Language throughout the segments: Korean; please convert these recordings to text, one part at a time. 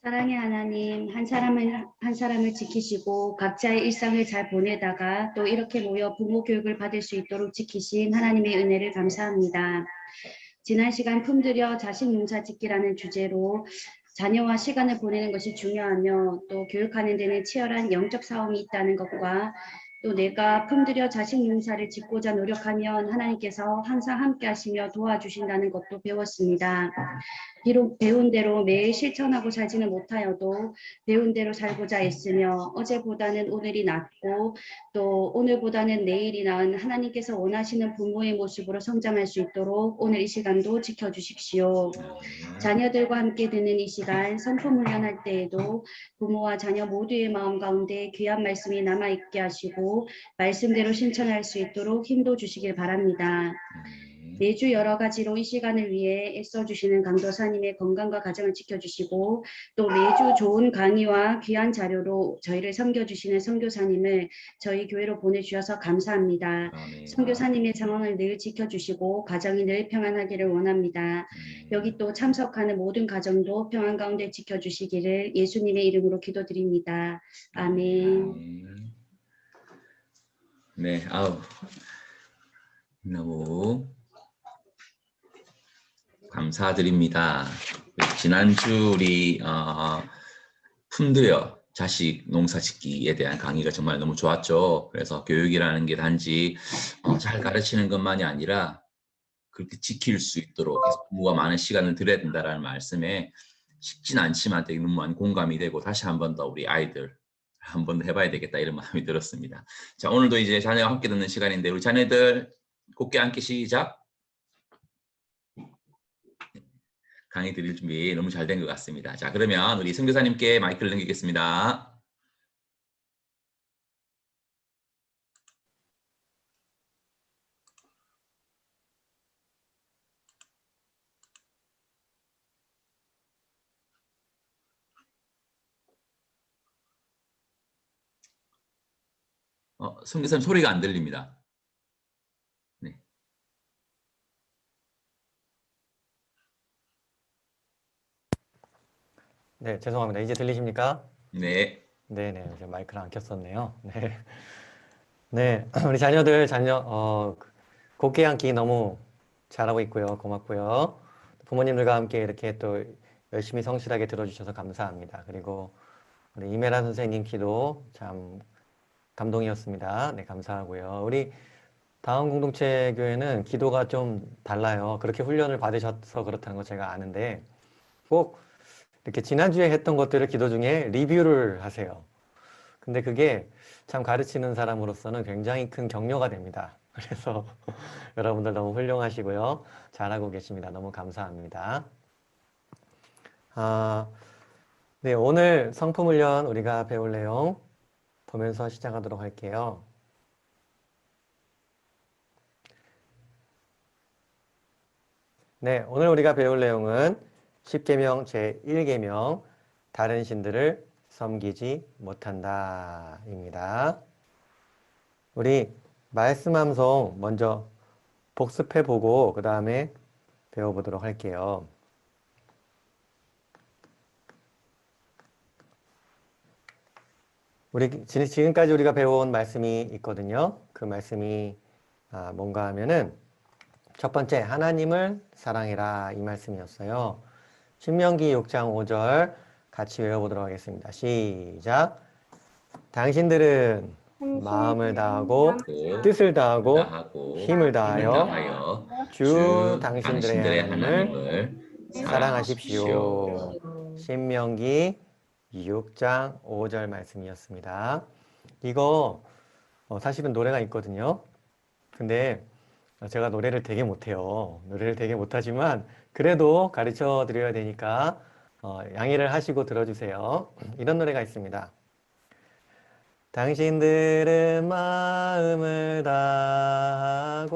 사랑의 하나님, 한 사람을 지키시고 각자의 일상을 잘 보내다가 또 이렇게 모여 부모 교육을 받을 수 있도록 지키신 하나님의 은혜를 감사합니다. 지난 시간 품들여 자식 농사 짓기라는 주제로 자녀와 시간을 보내는 것이 중요하며 또 교육하는 데는 치열한 영적 싸움이 있다는 것과 또 내가 품들여 자식 농사를 짓고자 노력하면 하나님께서 항상 함께 하시며 도와주신다는 것도 배웠습니다. 비록 배운 대로 매일 실천하고 살지는 못하여도 배운 대로 살고자 애쓰며 어제보다는 오늘이 낫고 또 오늘보다는 내일이 나은 하나님께서 원하시는 부모의 모습으로 성장할 수 있도록 오늘 이 시간도 지켜주십시오. 자녀들과 함께 듣는 이 시간 성품 훈련할 때에도 부모와 자녀 모두의 마음 가운데 귀한 말씀이 남아있게 하시고 말씀대로 실천할 수 있도록 힘도 주시길 바랍니다. 매주 여러 가지로 이 시간을 위해 애써주시는 강도사님의 건강과 가정을 지켜주시고 또 매주 좋은 강의와 귀한 자료로 저희를 섬겨주시는 선교사님을 저희 교회로 보내주셔서 감사합니다. 선교사님의 상황을 늘 지켜주시고 가정이 늘 평안하기를 원합니다. 여기 또 참석하는 모든 가정도 평안 가운데 지켜주시기를 예수님의 이름으로 기도드립니다. 아멘. 네, 너무 감사드립니다. 지난주 우리 품들여 자식 농사짓기에 대한 강의가 정말 너무 좋았죠. 그래서 교육이라는 게 단지 잘 가르치는 것만이 아니라 그렇게 지킬 수 있도록 부모가 많은 시간을 들여야 된다는 말씀에 쉽진 않지만 되게 너무 많은 공감이 되고 다시 한 번 더 우리 아이들 한 번 더 해봐야 되겠다 이런 마음이 들었습니다. 자, 오늘도 이제 자녀와 함께 듣는 시간인데 우리 자녀들 곧게 함께 시작. 강의 드릴 준비 너무 잘 된 것 같습니다. 자, 그러면 우리 선교사님께 마이크를 넘기겠습니다. 선교사님 소리가 안 들립니다. 네. 네, 죄송합니다. 이제 들리십니까? 네. 네네, 제가 마이크를 안 켰었네요. 네. 네, 우리 자녀들, 곡괭이 앉기 너무 잘하고 있고요. 고맙고요. 부모님들과 함께 이렇게 또 열심히 성실하게 들어주셔서 감사합니다. 그리고 우리 이메라 선생님 기도 참 감동이었습니다. 네, 감사하고요. 우리 다음 공동체 교회는 기도가 좀 달라요. 그렇게 훈련을 받으셔서 그렇다는 거 제가 아는데 꼭 이렇게 지난주에 했던 것들을 기도 중에 리뷰를 하세요. 근데 그게 참 가르치는 사람으로서는 굉장히 큰 격려가 됩니다. 그래서 여러분들 너무 훌륭하시고요. 잘하고 계십니다. 너무 감사합니다. 네, 오늘 성품훈련 우리가 배울 내용 보면서 시작하도록 할게요. 네, 오늘 우리가 배울 내용은 10계명 제1계명 다른 신들을 섬기지 못한다 입니다. 우리 말씀 함송 먼저 복습해보고 그 다음에 배워보도록 할게요. 지금까지 우리가 배워온 말씀이 있거든요. 그 말씀이 뭔가 하면은 첫 번째, 하나님을 사랑해라 이 말씀이었어요. 신명기 6장 5절 같이 외워보도록 하겠습니다. 시작. 당신들은 마음을 다하고 뜻을 다하고 힘을 다하여 주 당신들의 하나님을 사랑하십시오. 신명기 6장 5절 말씀이었습니다. 이거 사실은 노래가 있거든요. 근데 제가 노래를 되게 못해요. 노래를 되게 못하지만 그래도 가르쳐 드려야 되니까 양해를 하시고 들어주세요. 이런 노래가 있습니다. 당신들은 마음을 다하고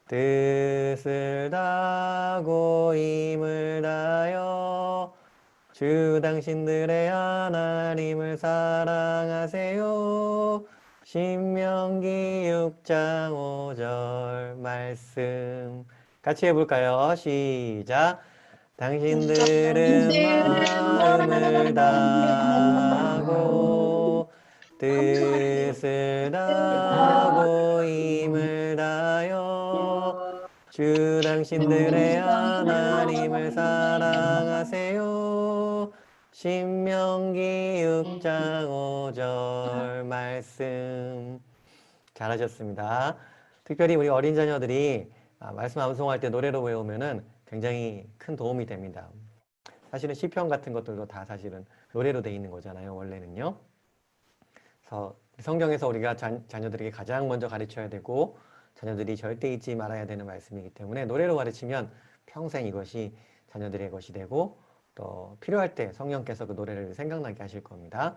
뜻을 다하고 힘을 다하여 주 당신들의 하나님을 사랑하세요. 신명기 6장 5절 말씀 같이 해볼까요? 시작. 당신들은 다하고 뜻을 다하고 힘을 다하여 주 당신들의 하나님을 사랑하세요. 신명기 6장 5절 말씀. 잘하셨습니다. 특별히 우리 어린 자녀들이 말씀 암송할 때 노래로 외우면은 굉장히 큰 도움이 됩니다. 사실은 시편 같은 것들도 다 사실은 노래로 돼 있는 거잖아요, 원래는요. 그래서 성경에서 우리가 자녀들에게 가장 먼저 가르쳐야 되고 자녀들이 절대 잊지 말아야 되는 말씀이기 때문에 노래로 가르치면 평생 이것이 자녀들의 것이 되고 또 필요할 때 성령께서 그 노래를 생각나게 하실 겁니다.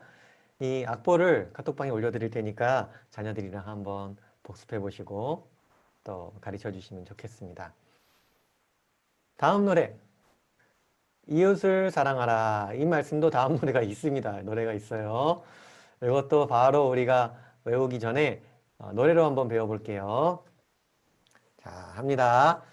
이 악보를 카톡방에 올려드릴 테니까 자녀들이랑 한번 복습해 보시고 또 가르쳐 주시면 좋겠습니다. 다음 노래, 이웃을 사랑하라. 이 말씀도 다음 노래가 있습니다. 노래가 있어요. 이것도 바로 우리가 외우기 전에 노래로 한번 배워볼게요. 자, 합니다.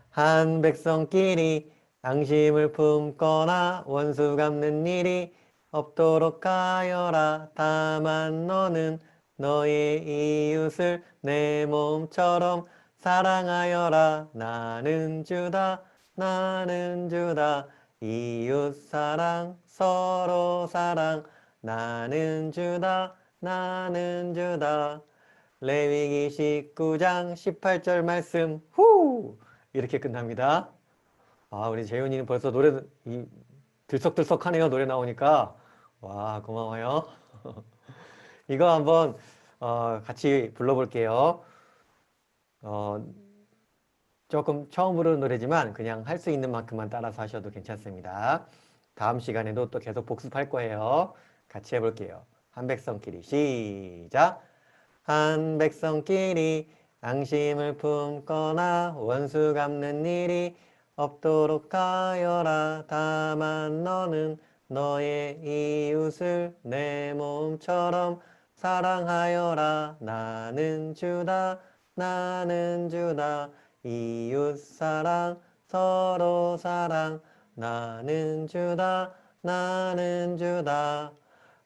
한 백성끼리 앙심을 품거나 원수 갚는 일이 없도록 하여라. 다만 너는 너의 이웃을 내 몸처럼 사랑하여라. 나는 주다, 나는 주다. 이웃 사랑, 서로 사랑. 나는 주다, 나는 주다. 레위기 19장 18절 말씀. 후! 이렇게 끝납니다. 우리 재윤이는 벌써 노래 들썩들썩하네요. 노래 나오니까. 와, 고마워요. 이거 한번 같이 불러볼게요. 조금 처음 부르는 노래지만 그냥 할 수 있는 만큼만 따라서 하셔도 괜찮습니다. 다음 시간에도 또 계속 복습할 거예요. 같이 해볼게요. 한 백성끼리 시작. 한 백성끼리 앙심을 품거나 원수 갚는 일이 없도록 하여라. 다만 너는 너의 이웃을 내 몸처럼 사랑하여라. 나는 주다, 나는 주다. 이웃 사랑, 서로 사랑. 나는 주다, 나는 주다.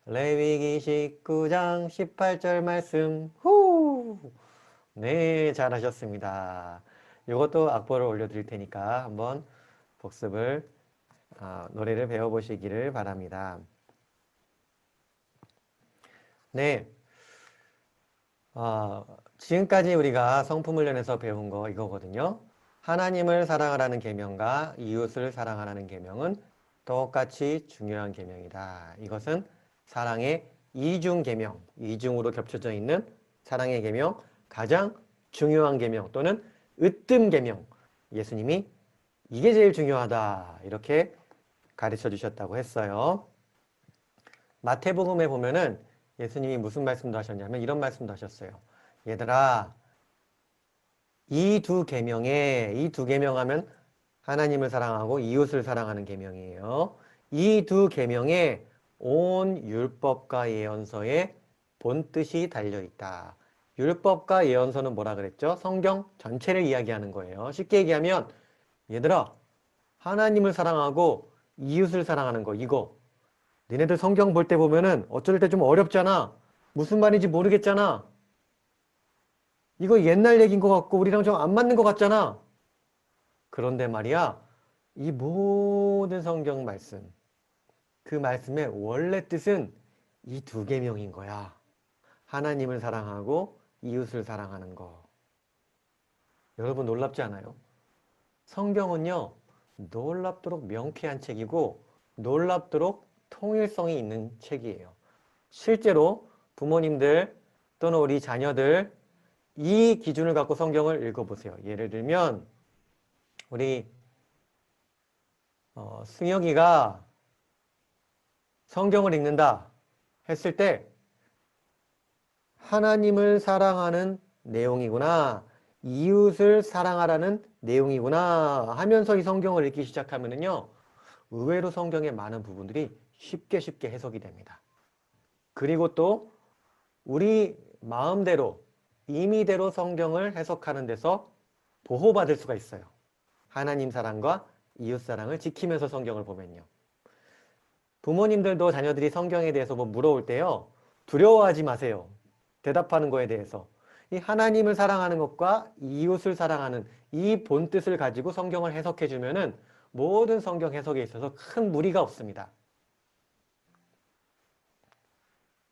레위기 19장 18절 말씀. 후! 네, 잘하셨습니다. 이것도 악보를 올려드릴 테니까 한번 복습을 노래를 배워보시기를 바랍니다. 네, 지금까지 우리가 성품훈련에서 배운 거 이거거든요. 하나님을 사랑하라는 계명과 이웃을 사랑하라는 계명은 똑같이 중요한 계명이다. 이것은 사랑의 이중 계명, 이중으로 겹쳐져 있는 사랑의 계명, 가장 중요한 계명 또는 으뜸 계명. 예수님이 이게 제일 중요하다 이렇게 가르쳐 주셨다고 했어요. 마태복음에 보면은 예수님이 무슨 말씀도 하셨냐면 이런 말씀도 하셨어요. 얘들아, 이 두 계명 하면 하나님을 사랑하고 이웃을 사랑하는 계명이에요. 이 두 계명에 온 율법과 예언서에 본뜻이 달려있다. 율법과 예언서는 뭐라 그랬죠? 성경 전체를 이야기하는 거예요. 쉽게 얘기하면 얘들아, 하나님을 사랑하고 이웃을 사랑하는 거 이거 니네들 성경 볼 때 보면은 어쩔 때 좀 어렵잖아. 무슨 말인지 모르겠잖아. 이거 옛날 얘기인 것 같고 우리랑 좀 안 맞는 것 같잖아. 그런데 말이야, 이 모든 성경 말씀, 그 말씀의 원래 뜻은 이 두 계명인 거야. 하나님을 사랑하고 이웃을 사랑하는 거. 여러분 놀랍지 않아요? 성경은요, 놀랍도록 명쾌한 책이고 놀랍도록 통일성이 있는 책이에요. 실제로 부모님들 또는 우리 자녀들 이 기준을 갖고 성경을 읽어보세요. 예를 들면 우리 승혁이가 성경을 읽는다 했을 때 하나님을 사랑하는 내용이구나, 이웃을 사랑하라는 내용이구나 하면서 이 성경을 읽기 시작하면은요, 의외로 성경의 많은 부분들이 쉽게 해석이 됩니다. 그리고 또 우리 마음대로 임의대로 성경을 해석하는 데서 보호받을 수가 있어요. 하나님 사랑과 이웃 사랑을 지키면서 성경을 보면요. 부모님들도 자녀들이 성경에 대해서 뭐 물어올 때요. 두려워하지 마세요. 대답하는 거에 대해서. 이 하나님을 사랑하는 것과 이웃을 사랑하는 이 본뜻을 가지고 성경을 해석해 주면은 모든 성경 해석에 있어서 큰 무리가 없습니다.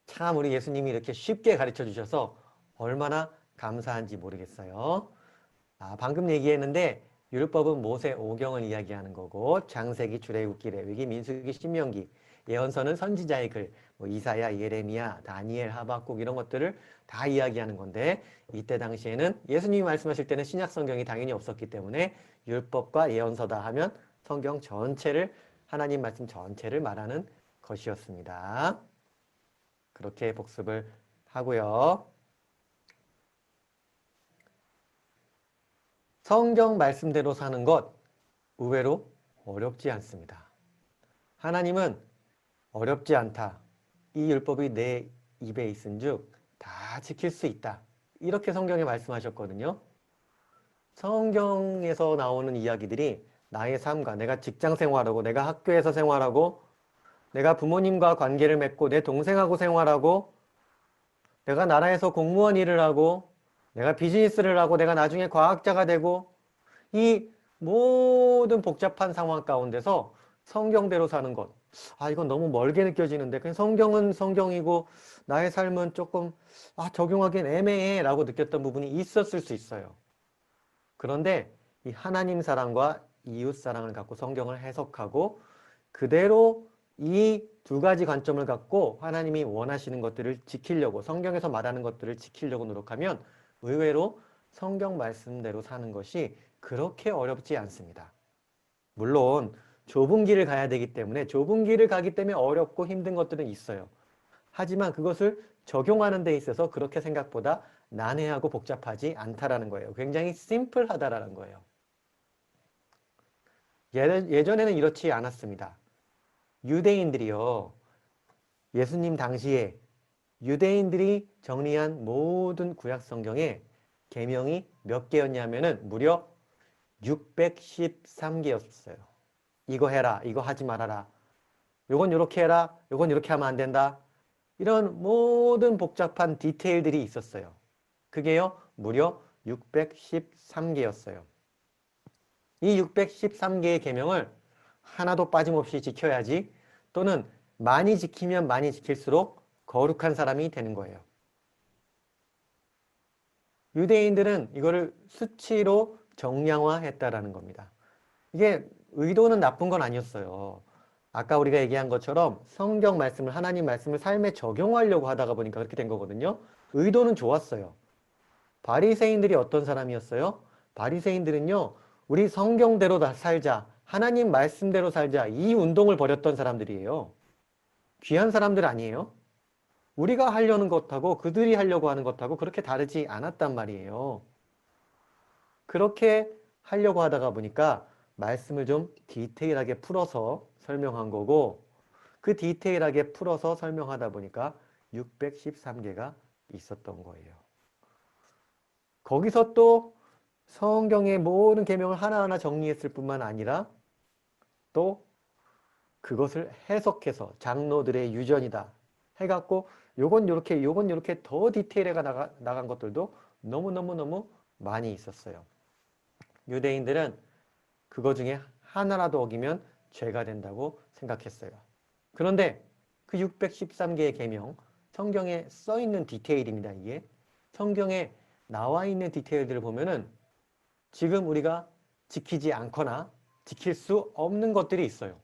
참 우리 예수님이 이렇게 쉽게 가르쳐 주셔서 얼마나 감사한지 모르겠어요. 방금 얘기했는데 율법은 모세 오경을 이야기하는 거고 창세기, 출애굽기, 레위기, 민수기, 신명기, 예언서는 선지자의 글, 뭐 이사야, 예레미야, 다니엘, 하박국 이런 것들을 다 이야기하는 건데 이때 당시에는 예수님이 말씀하실 때는 신약 성경이 당연히 없었기 때문에 율법과 예언서다 하면 성경 전체를 하나님 말씀 전체를 말하는 것이었습니다. 그렇게 복습을 하고요. 성경 말씀대로 사는 것 의외로 어렵지 않습니다. 하나님은 어렵지 않다. 이 율법이 내 입에 있은즉 다 지킬 수 있다. 이렇게 성경에 말씀하셨거든요. 성경에서 나오는 이야기들이 나의 삶과 내가 직장 생활하고 내가 학교에서 생활하고 내가 부모님과 관계를 맺고 내 동생하고 생활하고 내가 나라에서 공무원 일을 하고 내가 비즈니스를 하고 내가 나중에 과학자가 되고 이 모든 복잡한 상황 가운데서 성경대로 사는 것. 이건 너무 멀게 느껴지는데 그냥 성경은 성경이고 나의 삶은 조금 적용하기엔 애매해 라고 느꼈던 부분이 있었을 수 있어요. 그런데 이 하나님 사랑과 이웃 사랑을 갖고 성경을 해석하고 그대로 이 두 가지 관점을 갖고 하나님이 원하시는 것들을 지키려고 성경에서 말하는 것들을 지키려고 노력하면 의외로 성경 말씀대로 사는 것이 그렇게 어렵지 않습니다. 물론 좁은 길을 가야 되기 때문에 좁은 길을 가기 때문에 어렵고 힘든 것들은 있어요. 하지만 그것을 적용하는 데 있어서 그렇게 생각보다 난해하고 복잡하지 않다라는 거예요. 굉장히 심플하다라는 거예요. 예전에는 이렇지 않았습니다. 유대인들이요. 예수님 당시에 유대인들이 정리한 모든 구약 성경에 계명이 몇 개였냐면은 무려 613개였어요. 이거 해라, 이거 하지 말아라. 요건 이렇게 해라, 요건 이렇게 하면 안 된다. 이런 모든 복잡한 디테일들이 있었어요. 그게요, 무려 613개였어요. 이 613개의 계명을 하나도 빠짐없이 지켜야지 또는 많이 지키면 많이 지킬수록 거룩한 사람이 되는 거예요. 유대인들은 이거를 수치로 정량화했다라는 겁니다. 이게 의도는 나쁜 건 아니었어요. 아까 우리가 얘기한 것처럼 성경 말씀을 하나님 말씀을 삶에 적용하려고 하다가 보니까 그렇게 된 거거든요. 의도는 좋았어요. 바리새인들이 어떤 사람이었어요? 바리새인들은요. 우리 성경대로 다 살자. 하나님 말씀대로 살자. 이 운동을 벌였던 사람들이에요. 귀한 사람들 아니에요? 우리가 하려는 것하고 그들이 하려고 하는 것하고 그렇게 다르지 않았단 말이에요. 그렇게 하려고 하다가 보니까 말씀을 좀 디테일하게 풀어서 설명한 거고 그 디테일하게 풀어서 설명하다 보니까 613개가 있었던 거예요. 거기서 또 성경의 모든 계명을 하나하나 정리했을 뿐만 아니라 또 그것을 해석해서 장로들의 유전이다 해갖고 요건 요렇게 더 디테일해가 나간 것들도 너무너무 많이 있었어요. 유대인들은 그거 중에 하나라도 어기면 죄가 된다고 생각했어요. 그런데 그 613개의 계명, 성경에 써있는 디테일입니다. 이게 성경에 나와 있는 디테일들을 보면은 지금 우리가 지키지 않거나 지킬 수 없는 것들이 있어요.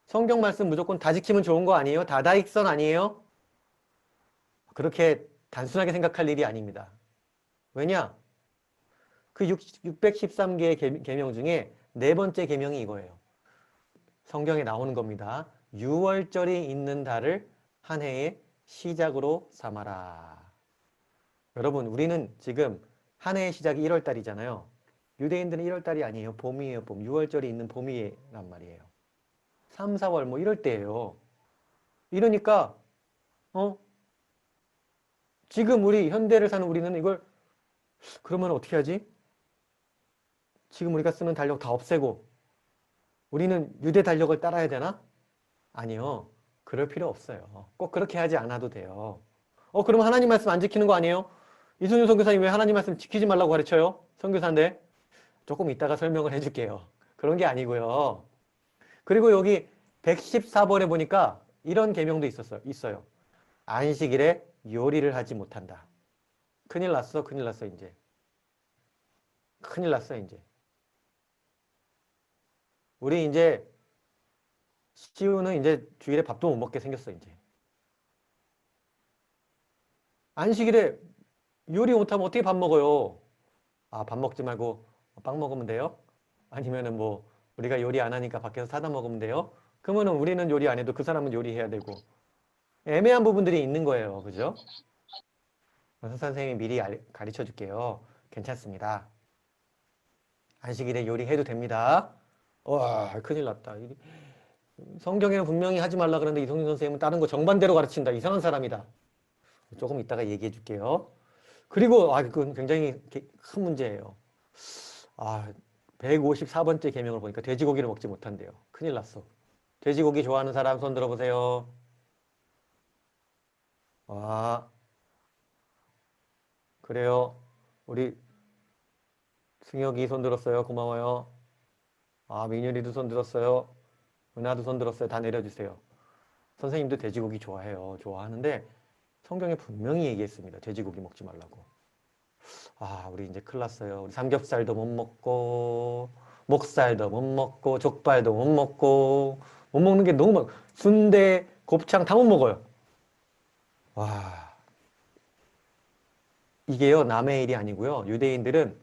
성경 말씀 무조건 다 지키면 좋은 거 아니에요? 다다익선 아니에요? 그렇게 단순하게 생각할 일이 아닙니다. 왜냐? 그 613개의 계명 중에 네 번째 계명이 이거예요. 성경에 나오는 겁니다. 6월절이 있는 달을 한 해의 시작으로 삼아라. 여러분, 우리는 지금 한 해의 시작이 1월달이잖아요. 유대인들은 1월달이 아니에요. 봄이에요, 봄. 6월절이 있는 봄이란 말이에요. 3, 4월 뭐 이럴 때예요. 이러니까 지금 우리 현대를 사는 우리는 이걸 그러면 어떻게 하지? 지금 우리가 쓰는 달력 다 없애고 우리는 유대 달력을 따라야 되나? 아니요. 그럴 필요 없어요. 꼭 그렇게 하지 않아도 돼요. 그럼 하나님 말씀 안 지키는 거 아니에요? 이순유 선교사님 왜 하나님 말씀 지키지 말라고 가르쳐요? 선교사인데. 조금 이따가 설명을 해줄게요. 그런 게 아니고요. 그리고 여기 114번에 보니까 이런 계명도 있어요. 안식일에 요리를 하지 못한다. 큰일 났어, 큰일 났어, 이제. 큰일 났어, 이제. 우리 이제 시우는 이제 주일에 밥도 못 먹게 생겼어, 이제. 안식일에 요리 못하면 어떻게 밥 먹어요? 아, 밥 먹지 말고 빵 먹으면 돼요? 아니면은 뭐 우리가 요리 안 하니까 밖에서 사다 먹으면 돼요? 그러면은 우리는 요리 안 해도 그 사람은 요리해야 되고 애매한 부분들이 있는 거예요. 그죠? 그래서 선생님이 미리 가르쳐 줄게요. 괜찮습니다. 안식일에 요리해도 됩니다. 와, 큰일 났다. 성경에는 분명히 하지 말라 그러는데 이성윤 선생님은 다른 거 정반대로 가르친다. 이상한 사람이다. 조금 이따가 얘기해 줄게요. 그리고 그건 굉장히 큰 문제예요. 154번째 계명을 보니까 돼지고기를 먹지 못한대요. 큰일 났어. 돼지고기 좋아하는 사람 손 들어보세요. 와, 그래요. 우리 승혁이 손 들었어요. 고마워요. 민율이도 손 들었어요. 은하도 손 들었어요. 다 내려주세요. 선생님도 돼지고기 좋아해요. 좋아하는데 성경에 분명히 얘기했습니다. 돼지고기 먹지 말라고. 우리 이제 큰일 났어요. 우리 삼겹살도 못 먹고 목살도 못 먹고 족발도 못 먹고 못 먹는 게 너무 순대, 곱창 다 못 먹어요. 와, 이게요 남의 일이 아니고요. 유대인들은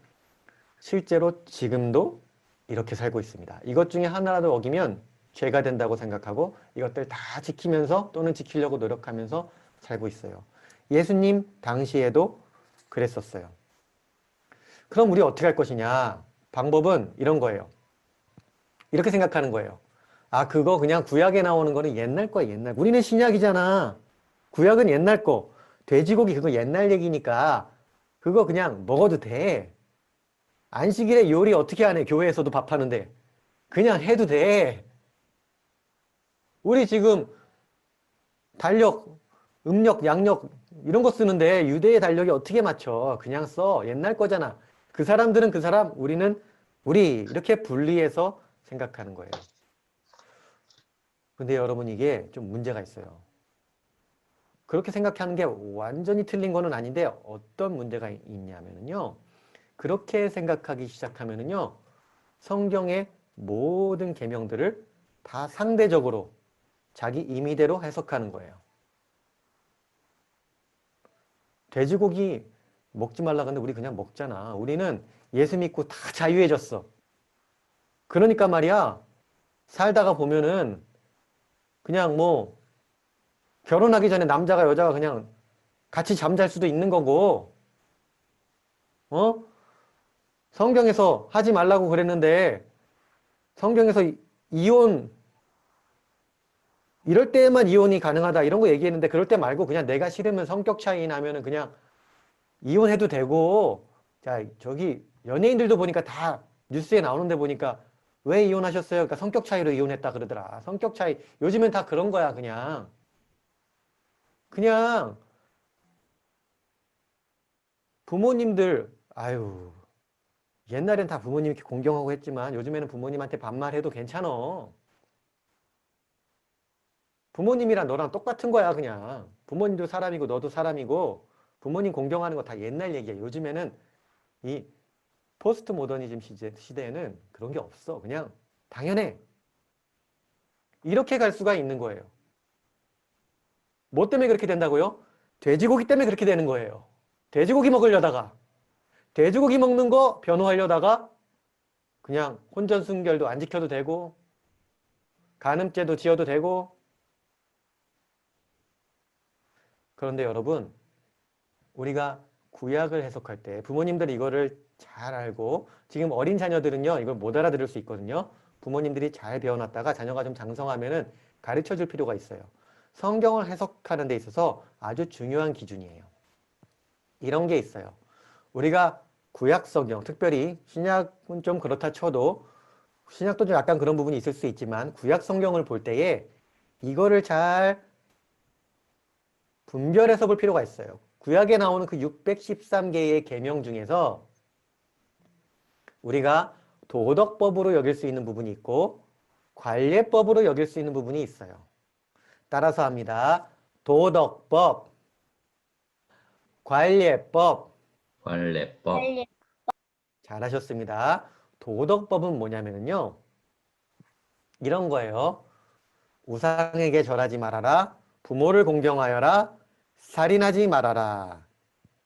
실제로 지금도 이렇게 살고 있습니다. 이것 중에 하나라도 어기면 죄가 된다고 생각하고 이것들 다 지키면서 또는 지키려고 노력하면서 살고 있어요. 예수님 당시에도 그랬었어요. 그럼 우리 어떻게 할 것이냐? 방법은 이런 거예요. 이렇게 생각하는 거예요. 그거 그냥 구약에 나오는 거는 옛날 거야, 옛날. 우리는 신약이잖아. 구약은 옛날 거. 돼지고기 그거 옛날 얘기니까 그거 그냥 먹어도 돼. 안식일에 요리 어떻게 안 해? 교회에서도 밥하는데. 그냥 해도 돼. 우리 지금 달력, 음력, 양력 이런 거 쓰는데 유대의 달력이 어떻게 맞춰? 그냥 써. 옛날 거잖아. 그 사람들은 그 사람, 우리는 우리 이렇게 분리해서 생각하는 거예요. 근데 여러분 이게 좀 문제가 있어요. 그렇게 생각하는 게 완전히 틀린 거는 아닌데 어떤 문제가 있냐면요. 그렇게 생각하기 시작하면요. 성경의 모든 계명들을 다 상대적으로 자기 임의대로 해석하는 거예요. 돼지고기 먹지 말라 그러는데 우리 그냥 먹잖아. 우리는 예수 믿고 다 자유해졌어. 그러니까 말이야. 살다가 보면은 그냥 뭐 결혼하기 전에 남자가 여자가 그냥 같이 잠잘 수도 있는 거고 성경에서 하지 말라고 그랬는데 성경에서 이혼 이럴 때만 이혼이 가능하다 이런 거 얘기했는데 그럴 때 말고 그냥 내가 싫으면 성격 차이 나면은 그냥 이혼해도 되고 자 저기 연예인들도 보니까 다 뉴스에 나오는데 보니까 왜 이혼하셨어요? 그러니까 성격 차이로 이혼했다 그러더라. 성격 차이 요즘엔 다 그런 거야 그냥 부모님들 옛날엔 다 부모님 이렇게 공경하고 했지만 요즘에는 부모님한테 반말해도 괜찮아. 부모님이랑 너랑 똑같은 거야 그냥. 부모님도 사람이고 너도 사람이고 부모님 공경하는 거 다 옛날 얘기야. 요즘에는 이 포스트 모더니즘 시대에는 그런 게 없어. 그냥 당연해. 이렇게 갈 수가 있는 거예요. 뭐 때문에 그렇게 된다고요? 돼지고기 때문에 그렇게 되는 거예요. 돼지고기 먹으려다가 돼지고기 먹는 거 변호하려다가 그냥 혼전순결도 안 지켜도 되고 간음죄도 지어도 되고 그런데 여러분 우리가 구약을 해석할 때 부모님들이 이거를 잘 알고 지금 어린 자녀들은요 이걸 못 알아들을 수 있거든요. 부모님들이 잘 배워놨다가 자녀가 좀 장성하면은 가르쳐 줄 필요가 있어요. 성경을 해석하는 데 있어서 아주 중요한 기준이에요. 이런 게 있어요. 우리가 구약 성경, 특별히 신약은 좀 그렇다 쳐도 신약도 좀 약간 그런 부분이 있을 수 있지만 구약 성경을 볼 때에 이거를 잘 분별해서 볼 필요가 있어요. 구약에 나오는 그 613개의 계명 중에서 우리가 도덕법으로 여길 수 있는 부분이 있고 관례법으로 여길 수 있는 부분이 있어요. 따라서 합니다. 도덕법, 관례법. 관례법. 잘하셨습니다. 도덕법은 뭐냐면요. 이런 거예요. 우상에게 절하지 말아라. 부모를 공경하여라. 살인하지 말아라.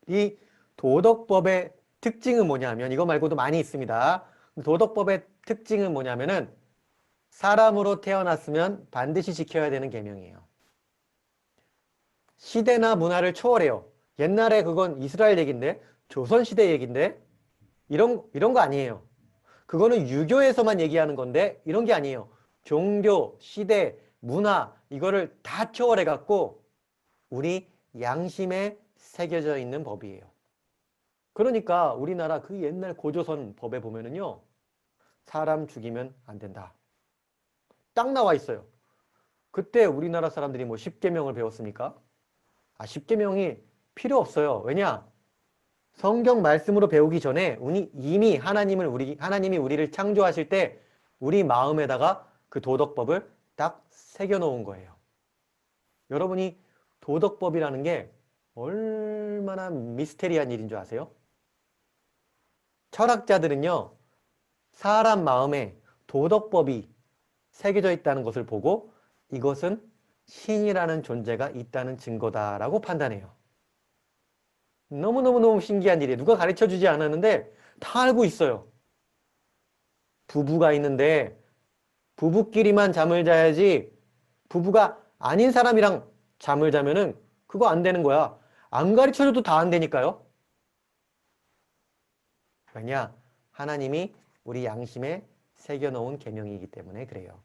이 도덕법의 특징은 뭐냐면 이거 말고도 많이 있습니다. 도덕법의 특징은 뭐냐면은 사람으로 태어났으면 반드시 지켜야 되는 계명이에요. 시대나 문화를 초월해요. 옛날에 그건 이스라엘 얘기인데 조선시대 얘기인데 이런 거 아니에요. 그거는 유교에서만 얘기하는 건데 이런 게 아니에요. 종교, 시대, 문화 이거를 다 초월해 갖고 우리 양심에 새겨져 있는 법이에요. 그러니까 우리나라 그 옛날 고조선 법에 보면은요. 사람 죽이면 안 된다. 딱 나와 있어요. 그때 우리나라 사람들이 뭐 10계명을 배웠습니까? 10계명이 필요 없어요. 왜냐? 성경 말씀으로 배우기 전에 이미 하나님이 우리를 창조하실 때 우리 마음에다가 그 도덕법을 딱 새겨 놓은 거예요. 여러분이 도덕법이라는 게 얼마나 미스테리한 일인 줄 아세요? 철학자들은요, 사람 마음에 도덕법이 새겨져 있다는 것을 보고 이것은 신이라는 존재가 있다는 증거다라고 판단해요. 너무너무 신기한 일이에요. 누가 가르쳐주지 않았는데 다 알고 있어요. 부부가 있는데 부부끼리만 잠을 자야지 부부가 아닌 사람이랑 잠을 자면은 그거 안 되는 거야. 안 가르쳐줘도 다 안 되니까요. 왜냐? 하나님이 우리 양심에 새겨놓은 계명이기 때문에 그래요.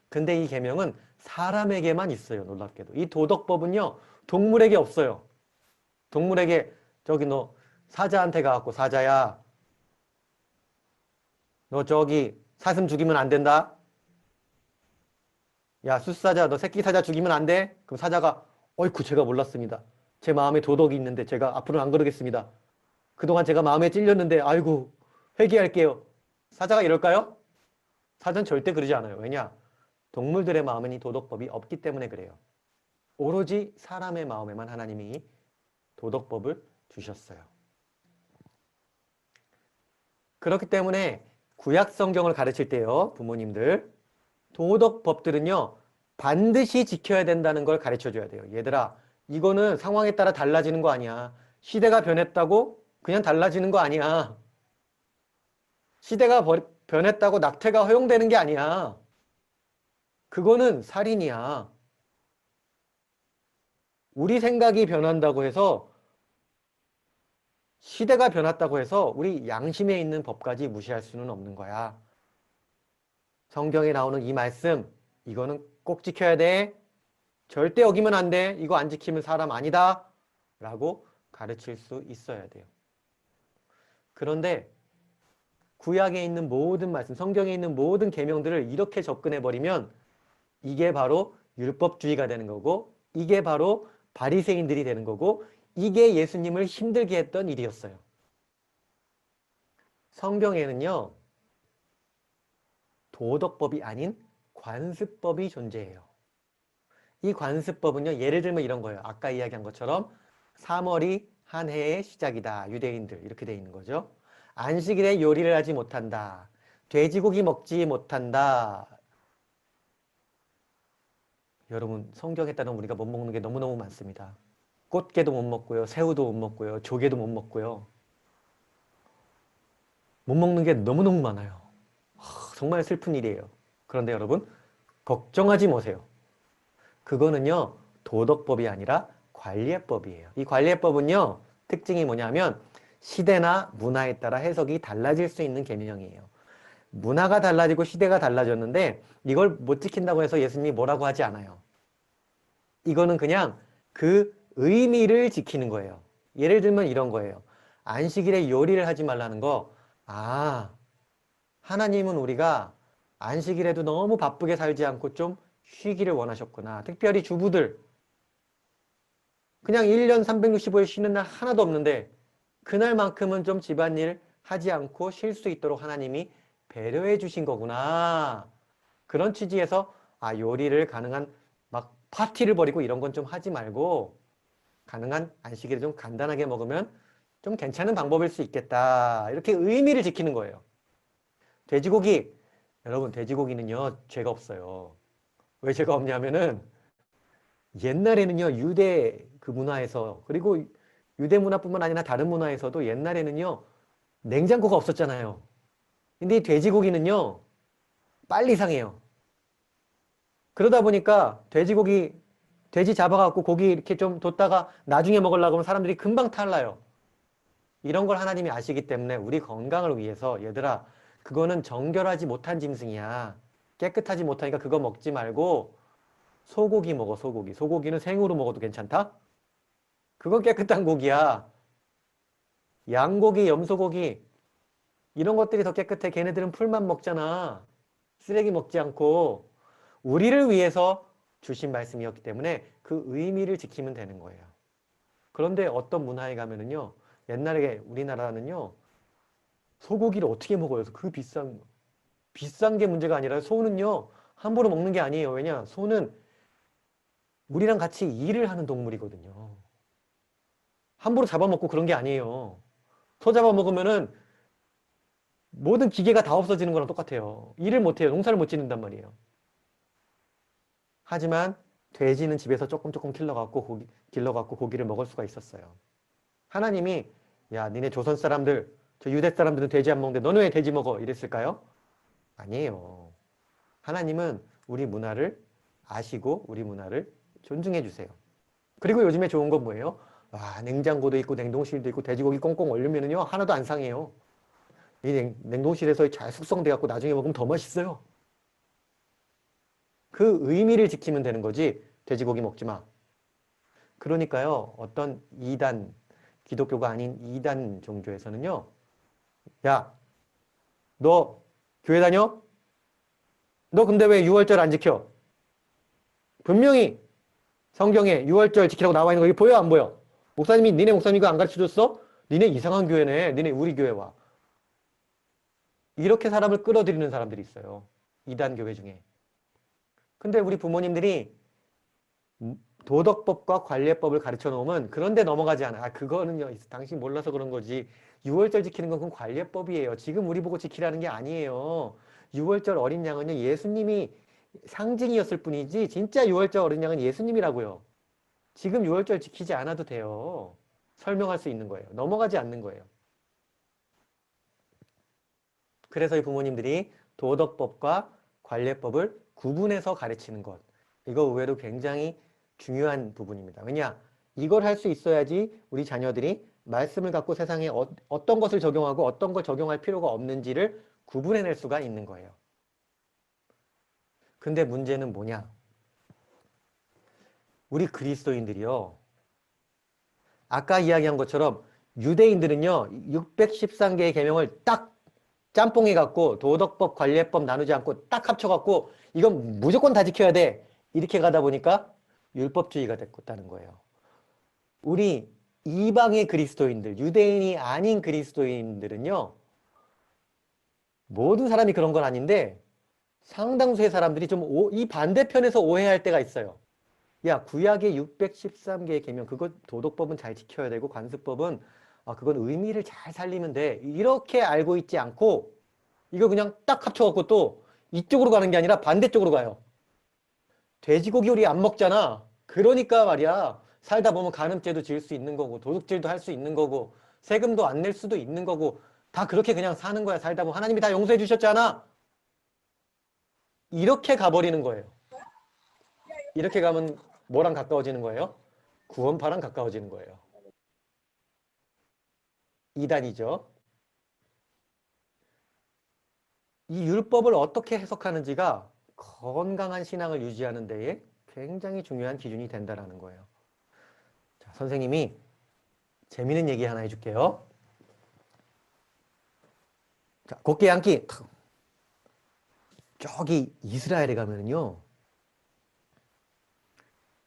근데 이 계명은 사람에게만 있어요. 놀랍게도. 이 도덕법은요. 동물에게 없어요. 동물에게 저기 너 사자한테 가갖고 사자야 너 저기 사슴 죽이면 안 된다. 야 숫사자 너 새끼 사자 죽이면 안 돼. 그럼 사자가 어이쿠 제가 몰랐습니다. 제 마음에 도덕이 있는데 제가 앞으로는 안 그러겠습니다. 그동안 제가 마음에 찔렸는데 아이고 회개할게요. 사자가 이럴까요? 사자는 절대 그러지 않아요. 왜냐? 동물들의 마음에는 이 도덕법이 없기 때문에 그래요. 오로지 사람의 마음에만 하나님이 도덕법을 주셨어요. 그렇기 때문에 구약 성경을 가르칠 때요. 부모님들 도덕법들은요. 반드시 지켜야 된다는 걸 가르쳐 줘야 돼요. 얘들아 이거는 상황에 따라 달라지는 거 아니야. 시대가 변했다고 그냥 달라지는 거 아니야. 시대가 변했다고 낙태가 허용되는 게 아니야. 그거는 살인이야. 우리 생각이 변한다고 해서 시대가 변했다고 해서 우리 양심에 있는 법까지 무시할 수는 없는 거야. 성경에 나오는 이 말씀 이거는 꼭 지켜야 돼. 절대 어기면 안 돼. 이거 안 지키면 사람 아니다. 라고 가르칠 수 있어야 돼요. 그런데 구약에 있는 모든 말씀, 성경에 있는 모든 계명들을 이렇게 접근해버리면 이게 바로 율법주의가 되는 거고 이게 바로 바리새인들이 되는 거고 이게 예수님을 힘들게 했던 일이었어요. 성경에는요. 도덕법이 아닌 관습법이 존재해요. 이 관습법은요. 예를 들면 이런 거예요. 아까 이야기한 것처럼 3월이 한 해의 시작이다. 유대인들 이렇게 돼 있는 거죠. 안식일에 요리를 하지 못한다. 돼지고기 먹지 못한다. 여러분 성경에 따르면 우리가 못 먹는 게 너무너무 많습니다. 꽃게도 못 먹고요. 새우도 못 먹고요. 조개도 못 먹고요. 못 먹는 게 너무너무 많아요. 정말 슬픈 일이에요. 그런데 여러분 걱정하지 마세요. 그거는요. 도덕법이 아니라 관례법이에요. 이 관례법은요. 특징이 뭐냐면 시대나 문화에 따라 해석이 달라질 수 있는 계명이에요. 문화가 달라지고 시대가 달라졌는데 이걸 못 지킨다고 해서 예수님이 뭐라고 하지 않아요. 이거는 그냥 그 의미를 지키는 거예요. 예를 들면 이런 거예요. 안식일에 요리를 하지 말라는 거. 하나님은 우리가 안식일에도 너무 바쁘게 살지 않고 좀 쉬기를 원하셨구나. 특별히 주부들. 그냥 1년 365일 쉬는 날 하나도 없는데 그날만큼은 좀 집안일 하지 않고 쉴 수 있도록 하나님이 배려해 주신 거구나. 그런 취지에서 요리를 가능한 막 파티를 벌이고 이런 건 좀 하지 말고 가능한 안식일을 좀 간단하게 먹으면 좀 괜찮은 방법일 수 있겠다. 이렇게 의미를 지키는 거예요. 돼지고기, 여러분 돼지고기는요 죄가 없어요. 왜 죄가 없냐면은 옛날에는요 유대 그 문화에서 그리고 유대 문화뿐만 아니라 다른 문화에서도 옛날에는요 냉장고가 없었잖아요. 근데 이 돼지고기는요 빨리 상해요. 그러다 보니까 돼지 잡아갖고 고기 이렇게 좀 뒀다가 나중에 먹으려고 하면 사람들이 금방 탈라요. 이런 걸 하나님이 아시기 때문에 우리 건강을 위해서 얘들아 그거는 정결하지 못한 짐승이야. 깨끗하지 못하니까 그거 먹지 말고 소고기 먹어, 소고기. 소고기는 생으로 먹어도 괜찮다? 그건 깨끗한 고기야. 양고기, 염소고기 이런 것들이 더 깨끗해. 걔네들은 풀만 먹잖아. 쓰레기 먹지 않고 우리를 위해서 주신 말씀이었기 때문에 그 의미를 지키면 되는 거예요. 그런데 어떤 문화에 가면은요. 옛날에 우리나라는요. 소고기를 어떻게 먹어요? 그 비싼 게 문제가 아니라 소는요. 함부로 먹는 게 아니에요. 왜냐? 소는 우리랑 같이 일을 하는 동물이거든요. 함부로 잡아먹고 그런 게 아니에요. 소 잡아먹으면은 모든 기계가 다 없어지는 거랑 똑같아요. 일을 못해요. 농사를 못 짓는단 말이에요. 하지만 돼지는 집에서 조금 길러갖고 고기를 먹을 수가 있었어요. 하나님이 야 니네 조선 사람들 저 유대 사람들은 돼지 안 먹는데 너는 왜 돼지 먹어? 이랬을까요? 아니에요. 하나님은 우리 문화를 아시고 우리 문화를 존중해 주세요. 그리고 요즘에 좋은 건 뭐예요? 냉장고도 있고 냉동실도 있고 돼지고기 꽁꽁 얼리면은요 하나도 안 상해요. 이 냉동실에서 잘 숙성돼 갖고 나중에 먹으면 더 맛있어요. 그 의미를 지키면 되는 거지 돼지고기 먹지 마. 그러니까요 어떤 이단 기독교가 아닌 이단 종교에서는요 야 너 교회 다녀? 너 근데 왜 6월절 안 지켜? 분명히 성경에 6월절 지키라고 나와 있는 거 이거 보여 안 보여? 니네 목사님이 안 가르쳐줬어? 니네 이상한 교회네. 니네 우리 교회 와. 이렇게 사람을 끌어들이는 사람들이 있어요. 이단 교회 중에. 근데 우리 부모님들이 도덕법과 관례법을 가르쳐 놓으면 그런데 넘어가지 않아. 그거는요. 당신 몰라서 그런 거지. 6월절 지키는 건 그건 관례법이에요. 지금 우리 보고 지키라는 게 아니에요. 6월절 어린 양은요. 예수님이 상징이었을 뿐이지 진짜 6월절 어린 양은 예수님이라고요. 지금 6월절 지키지 않아도 돼요. 설명할 수 있는 거예요. 넘어가지 않는 거예요. 그래서 이 부모님들이 도덕법과 관례법을 구분해서 가르치는 것. 이거 의외로 굉장히 중요한 부분입니다. 왜냐? 이걸 할 수 있어야지 우리 자녀들이 말씀을 갖고 세상에 어떤 것을 적용하고 어떤 걸 적용할 필요가 없는지를 구분해낼 수가 있는 거예요. 근데 문제는 뭐냐? 우리 그리스도인들이요. 아까 이야기한 것처럼 유대인들은요. 613개의 계명을 딱 짬뽕해 갖고 도덕법, 관례법 나누지 않고 딱 합쳐 갖고 이건 무조건 다 지켜야 돼. 이렇게 가다 보니까 율법주의가 됐다는 거예요. 우리 이방의 그리스도인들, 유대인이 아닌 그리스도인들은요. 모든 사람이 그런 건 아닌데 상당수의 사람들이 좀 이 반대편에서 오해할 때가 있어요. 야, 구약의 613개의 계명, 그거 도덕법은 잘 지켜야 되고 관습법은 그건 의미를 잘 살리면 돼. 이렇게 알고 있지 않고 이거 그냥 딱 합쳐갖고 또 이쪽으로 가는 게 아니라 반대쪽으로 가요. 돼지고기 우리 안 먹잖아. 그러니까 말이야. 살다 보면 간음죄도 지을 수 있는 거고 도둑질도 할 수 있는 거고 세금도 안 낼 수도 있는 거고 다 그렇게 그냥 사는 거야. 살다 보면 하나님이 다 용서해 주셨잖아. 이렇게 가버리는 거예요. 이렇게 가면 뭐랑 가까워지는 거예요? 구원파랑 가까워지는 거예요. 이단이죠. 이 율법을 어떻게 해석하는지가 건강한 신앙을 유지하는 데에 굉장히 중요한 기준이 된다는 거예요. 자, 선생님이 재미있는 얘기 하나 해줄게요. 자, 곱게 앉기. 저기 이스라엘에 가면은요.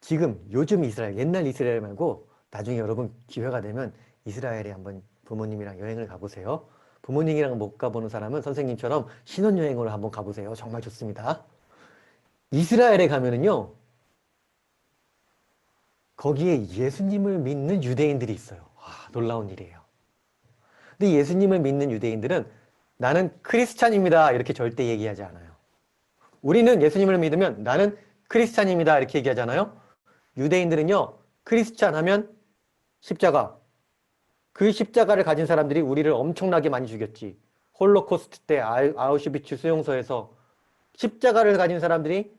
지금 요즘 이스라엘, 옛날 이스라엘 말고 나중에 여러분 기회가 되면 이스라엘에 한번 부모님이랑 여행을 가보세요. 부모님이랑 못 가보는 사람은 선생님처럼 신혼여행으로 한번 가보세요. 정말 좋습니다. 이스라엘에 가면은요, 거기에 예수님을 믿는 유대인들이 있어요. 와, 놀라운 일이에요. 근데 예수님을 믿는 유대인들은 나는 크리스찬입니다. 이렇게 절대 얘기하지 않아요. 우리는 예수님을 믿으면 나는 크리스찬입니다. 이렇게 얘기하잖아요. 유대인들은요, 크리스찬 하면 십자가. 그 십자가를 가진 사람들이 우리를 엄청나게 많이 죽였지. 홀로코스트 때 아우슈비츠 수용소에서 십자가를 가진 사람들이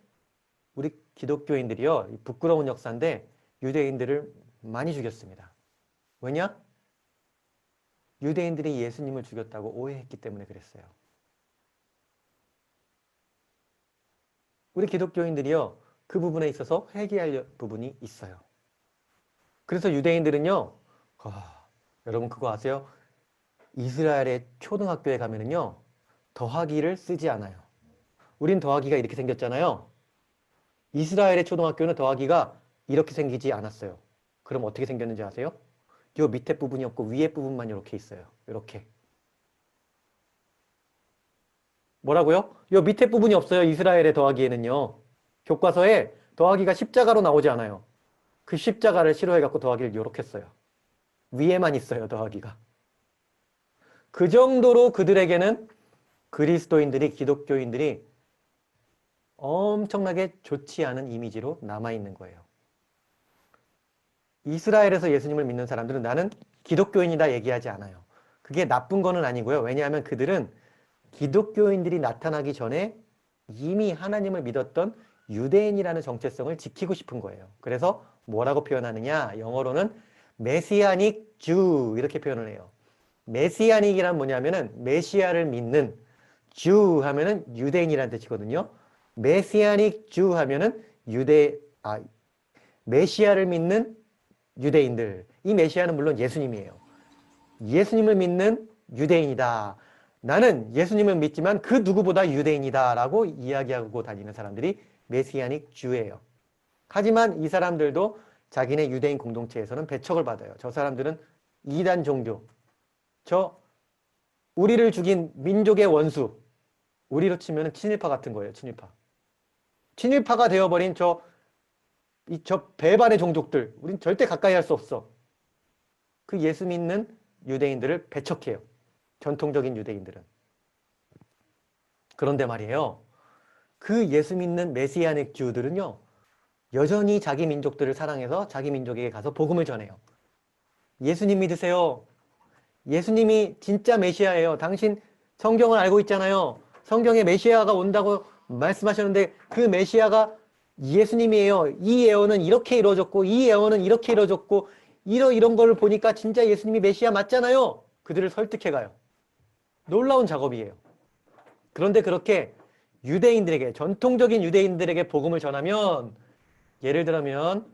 우리 기독교인들이요, 이 부끄러운 역사인데 유대인들을 많이 죽였습니다. 왜냐? 유대인들이 예수님을 죽였다고 오해했기 때문에 그랬어요. 우리 기독교인들이요, 그 부분에 있어서 회개할 부분이 있어요. 그래서 유대인들은요, 여러분 그거 아세요? 이스라엘의 초등학교에 가면은요, 더하기를 쓰지 않아요. 우린 더하기가 이렇게 생겼잖아요. 이스라엘의 초등학교는 더하기가 이렇게 생기지 않았어요. 그럼 어떻게 생겼는지 아세요? 요 밑에 부분이 없고 위에 부분만 이렇게 있어요. 이렇게. 뭐라고요? 요 밑에 부분이 없어요. 이스라엘의 더하기에는요. 교과서에 더하기가 십자가로 나오지 않아요. 그 십자가를 싫어해갖고 더하기를 이렇게 써요. 위에만 있어요. 더하기가. 그 정도로 그들에게는 그리스도인들이, 기독교인들이 엄청나게 좋지 않은 이미지로 남아있는 거예요. 이스라엘에서 예수님을 믿는 사람들은 나는 기독교인이다 얘기하지 않아요. 그게 나쁜 거는 아니고요. 왜냐하면 그들은 기독교인들이 나타나기 전에 이미 하나님을 믿었던 유대인이라는 정체성을 지키고 싶은 거예요. 그래서 뭐라고 표현하느냐? 영어로는 메시아닉 주 이렇게 표현을 해요. 메시아닉이란 뭐냐면은 메시아를 믿는, 주 하면은 유대인이라는 뜻이거든요. 메시아닉 주 하면은 메시아를 믿는 유대인들. 이 메시아는 물론 예수님이에요. 예수님을 믿는 유대인이다. 나는 예수님을 믿지만 그 누구보다 유대인이다 라고 이야기하고 다니는 사람들이 메시아닉 주예요. 하지만 이 사람들도 자기네 유대인 공동체에서는 배척을 받아요. 저 사람들은 이단 종교, 우리를 죽인 민족의 원수, 우리로 치면 친일파 같은 거예요. 친일파가 되어버린 저 배반의 종족들, 우린 절대 가까이 할 수 없어. 그 예수 믿는 유대인들을 배척해요. 전통적인 유대인들은. 그런데 말이에요. 그 예수 믿는 메시아닉 주들은요, 여전히 자기 민족들을 사랑해서 자기 민족에게 가서 복음을 전해요. 예수님 믿으세요. 예수님이 진짜 메시아예요. 당신 성경을 알고 있잖아요. 성경에 메시아가 온다고 말씀하셨는데 그 메시아가 예수님이에요. 이 예언은 이렇게 이루어졌고 이 예언은 이렇게 이루어졌고 이런 걸 보니까 진짜 예수님이 메시아 맞잖아요. 그들을 설득해가요. 놀라운 작업이에요. 그런데 그렇게 유대인들에게, 전통적인 유대인들에게 복음을 전하면, 예를 들면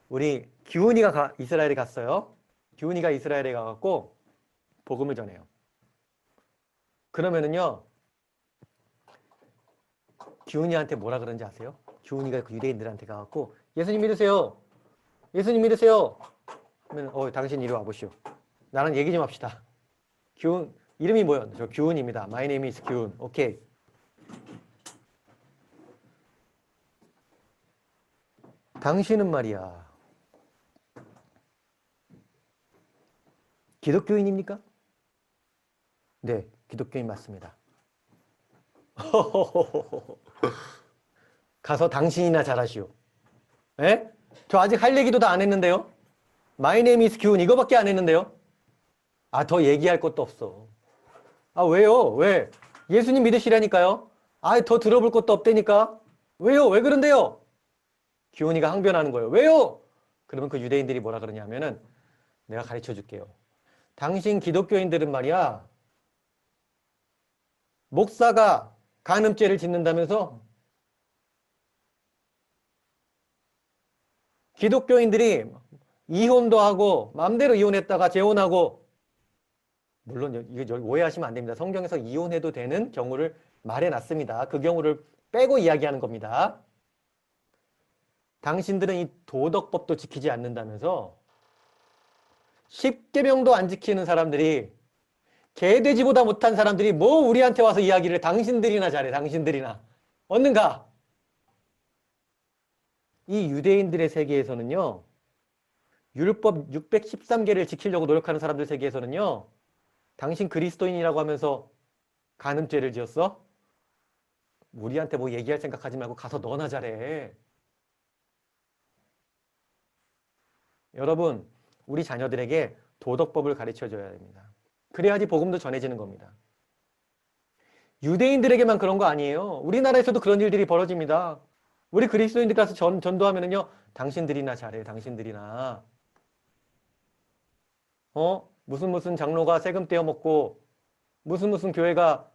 우리 기훈이가 이스라엘에 갔어요. 기훈이가 이스라엘에 가갖고 복음을 전해요. 그러면은요, 기훈이한테 뭐라 그런지 아세요? 기훈이가 그 유대인들한테 가갖고 예수님 믿으세요. 예수님 믿으세요. 그러면 당신 이리 와보시오. 나랑 얘기 좀 합시다. 기훈, 이름이 뭐예요? 저 기훈입니다. My name is 기훈. 오케이. 당신은 말이야, 기독교인입니까? 네, 기독교인 맞습니다. 가서 당신이나 잘하시오. 에? 저 아직 할 얘기도 다 안 했는데요. My name is 기훈 이거밖에 안 했는데요. 더 얘기할 것도 없어. 왜요? 왜? 예수님 믿으시라니까요. 더 들어볼 것도 없다니까. 왜요? 왜 그런데요? 기훈이가 항변하는 거예요. 왜요? 그러면 그 유대인들이 뭐라 그러냐면은 내가 가르쳐 줄게요. 당신 기독교인들은 말이야, 목사가 간음죄를 짓는다면서 기독교인들이 이혼도 하고 마음대로 이혼했다가 재혼하고, 물론 이거 오해하시면 안 됩니다. 성경에서 이혼해도 되는 경우를 말해놨습니다. 그 경우를 빼고 이야기하는 겁니다. 당신들은 이 도덕법도 지키지 않는다면서 10계명도 안 지키는 사람들이 개돼지보다 못한 사람들이 뭐 우리한테 와서 이야기를 당신들이나 잘해 당신들이나 얼른 가. 이 유대인들의 세계에서는요. 율법 613개를 지키려고 노력하는 사람들 세계에서는요. 당신 그리스도인이라고 하면서 간음죄를 지었어? 우리한테 뭐 얘기할 생각하지 말고 가서 너나 잘해. 여러분, 우리 자녀들에게 도덕법을 가르쳐줘야 됩니다. 그래야지 복음도 전해지는 겁니다. 유대인들에게만 그런 거 아니에요. 우리나라에서도 그런 일들이 벌어집니다. 우리 그리스도인들 가서 전도하면은요, 당신들이나 잘해, 당신들이나. 무슨 장로가 세금 떼어먹고, 무슨 교회가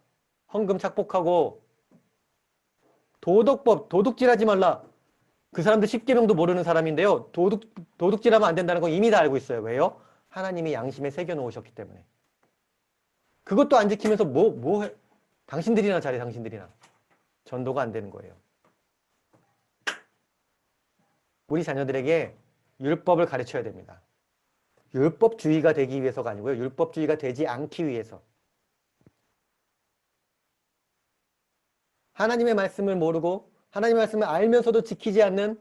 헌금 착복하고, 도둑질하지 말라. 그 사람들 10계명도 모르는 사람인데요. 도둑질하면 안 된다는 건 이미 다 알고 있어요. 왜요? 하나님이 양심에 새겨놓으셨기 때문에. 그것도 안 지키면서 뭐 해? 당신들이나 잘해, 당신들이나. 전도가 안 되는 거예요. 우리 자녀들에게 율법을 가르쳐야 됩니다. 율법주의가 되기 위해서가 아니고요. 율법주의가 되지 않기 위해서. 하나님의 말씀을 모르고 하나님의 말씀을 알면서도 지키지 않는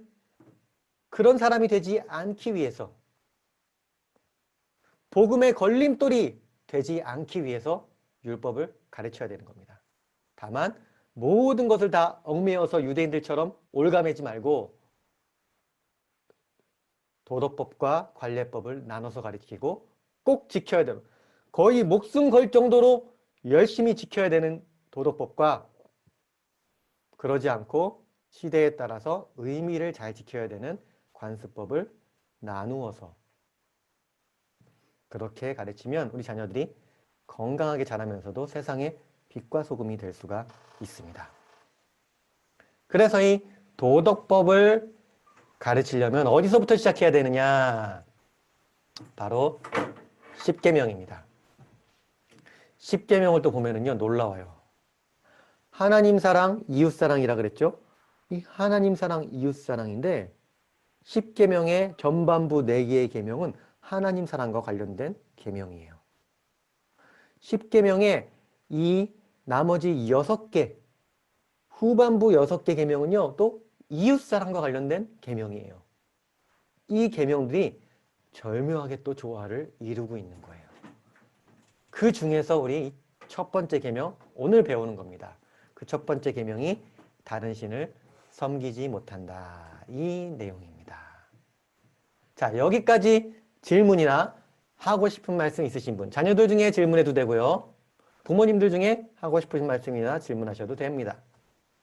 그런 사람이 되지 않기 위해서. 복음의 걸림돌이 되지 않기 위해서 율법을 가르쳐야 되는 겁니다. 다만 모든 것을 다 얽매여서 유대인들처럼 올가매지 말고 도덕법과 관례법을 나눠서 가르치고 꼭 지켜야 되는, 거의 목숨 걸 정도로 열심히 지켜야 되는 도덕법과 그러지 않고 시대에 따라서 의미를 잘 지켜야 되는 관습법을 나누어서 그렇게 가르치면 우리 자녀들이 건강하게 자라면서도 세상의 빛과 소금이 될 수가 있습니다. 그래서 이 도덕법을 가르치려면 어디서부터 시작해야 되느냐? 바로 10계명입니다. 10계명을 또 보면은요, 놀라워요. 하나님 사랑, 이웃 사랑이라 그랬죠? 이 하나님 사랑, 이웃 사랑인데 10계명의 전반부 4개의 계명은 하나님 사랑과 관련된 계명이에요. 10계명의 이 나머지 6개, 후반부 6개 계명은요, 또 이웃 사랑과 관련된 계명이에요. 이 계명들이 절묘하게 또 조화를 이루고 있는 거예요. 그 중에서 우리 첫 번째 계명, 오늘 배우는 겁니다. 그 첫 번째 계명이 다른 신을 섬기지 못한다. 이 내용입니다. 자, 여기까지 질문이나 하고 싶은 말씀 있으신 분, 자녀들 중에 질문해도 되고요. 부모님들 중에 하고 싶으신 말씀이나 질문하셔도 됩니다.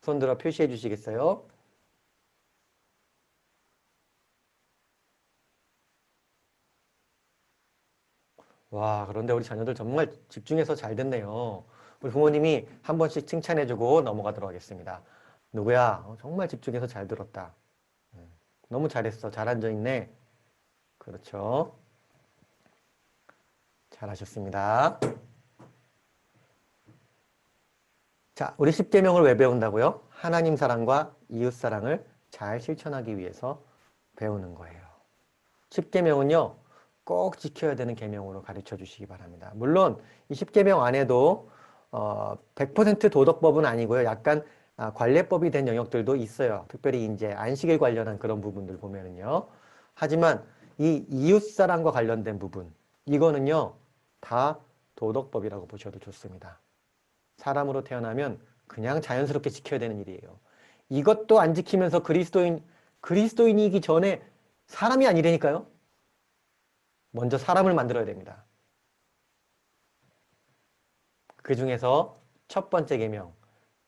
손 들어 표시해 주시겠어요? 와, 그런데 우리 자녀들 정말 집중해서 잘 듣네요. 우리 부모님이 한 번씩 칭찬해주고 넘어가도록 하겠습니다. 누구야? 정말 집중해서 잘 들었다. 너무 잘했어. 잘 앉아있네. 그렇죠. 잘하셨습니다. 자, 우리 10계명을 왜 배운다고요? 하나님 사랑과 이웃 사랑을 잘 실천하기 위해서 배우는 거예요. 10계명은요, 꼭 지켜야 되는 계명으로 가르쳐 주시기 바랍니다. 물론 이 10계명 안에도 100% 도덕법은 아니고요. 약간 관례법이 된 영역들도 있어요. 특별히 이제 안식일 관련한 그런 부분들 보면은요. 하지만 이 이웃사랑과 관련된 부분, 이거는요, 다 도덕법이라고 보셔도 좋습니다. 사람으로 태어나면 그냥 자연스럽게 지켜야 되는 일이에요. 이것도 안 지키면서 그리스도인이기 전에 사람이 아니라니까요. 먼저 사람을 만들어야 됩니다. 그 중에서 첫 번째 계명,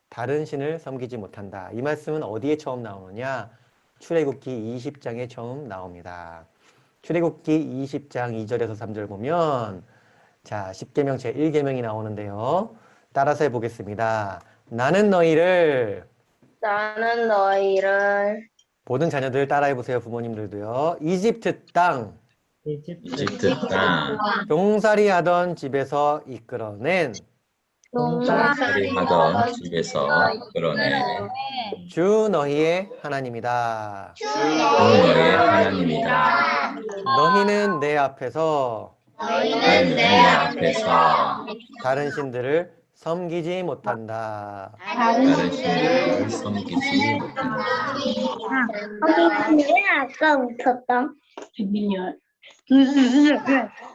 다른 신을 섬기지 못한다. 이 말씀은 어디에 처음 나오느냐? 출애굽기 20장에 처음 나옵니다. 출애굽기 20장 2절에서 3절 보면 자, 10계명 제1계명이 나오는데요. 따라서 해보겠습니다. 나는 너희를 모든 자녀들 따라해보세요. 부모님들도요. 이집트 땅 이집트 땅 종살이 하던 집에서 이끌어낸 농사살이 하던 집에서 그러네. 주 너희의 하나님이다. 주 너의 하나님이다. 너희는 내 앞에서 너희는 내 앞에서 다른 신들을 섬기지 못한다. 다른 신들을 섬기지 못한다. 왜 아까 웃었던?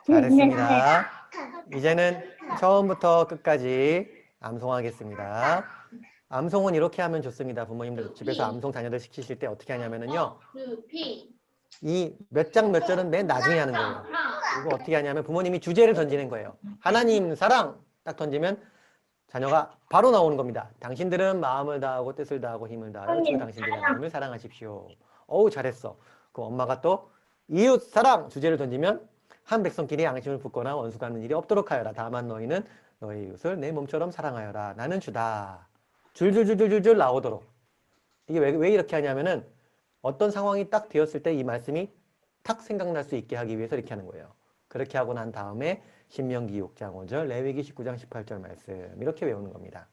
잘했습니다. 이제는 처음부터 끝까지 암송하겠습니다. 암송은 이렇게 하면 좋습니다. 부모님들 집에서 암송 자녀들 시키실 때 어떻게 하냐면요. 이 몇 장 몇 절은 맨 나중에 하는 거예요. 이거 어떻게 하냐면 부모님이 주제를 던지는 거예요. 하나님 사랑 딱 던지면 자녀가 바로 나오는 겁니다. 당신들은 마음을 다하고 뜻을 다하고 힘을 다하여 주 당신들의 하나님을 사랑하십시오. 어우 잘했어. 그 엄마가 또 이웃 사랑 주제를 던지면 한 백성끼리 양심을 붙거나 원수 갖는 일이 없도록 하여라. 다만 너희는 너희 이웃을 내 몸처럼 사랑하여라. 나는 주다. 줄줄줄줄줄 나오도록. 이게 왜 이렇게 하냐면은 어떤 상황이 딱 되었을 때 이 말씀이 탁 생각날 수 있게 하기 위해서 이렇게 하는 거예요. 그렇게 하고 난 다음에 신명기 6장 5절, 레위기 19장 18절 말씀 이렇게 외우는 겁니다.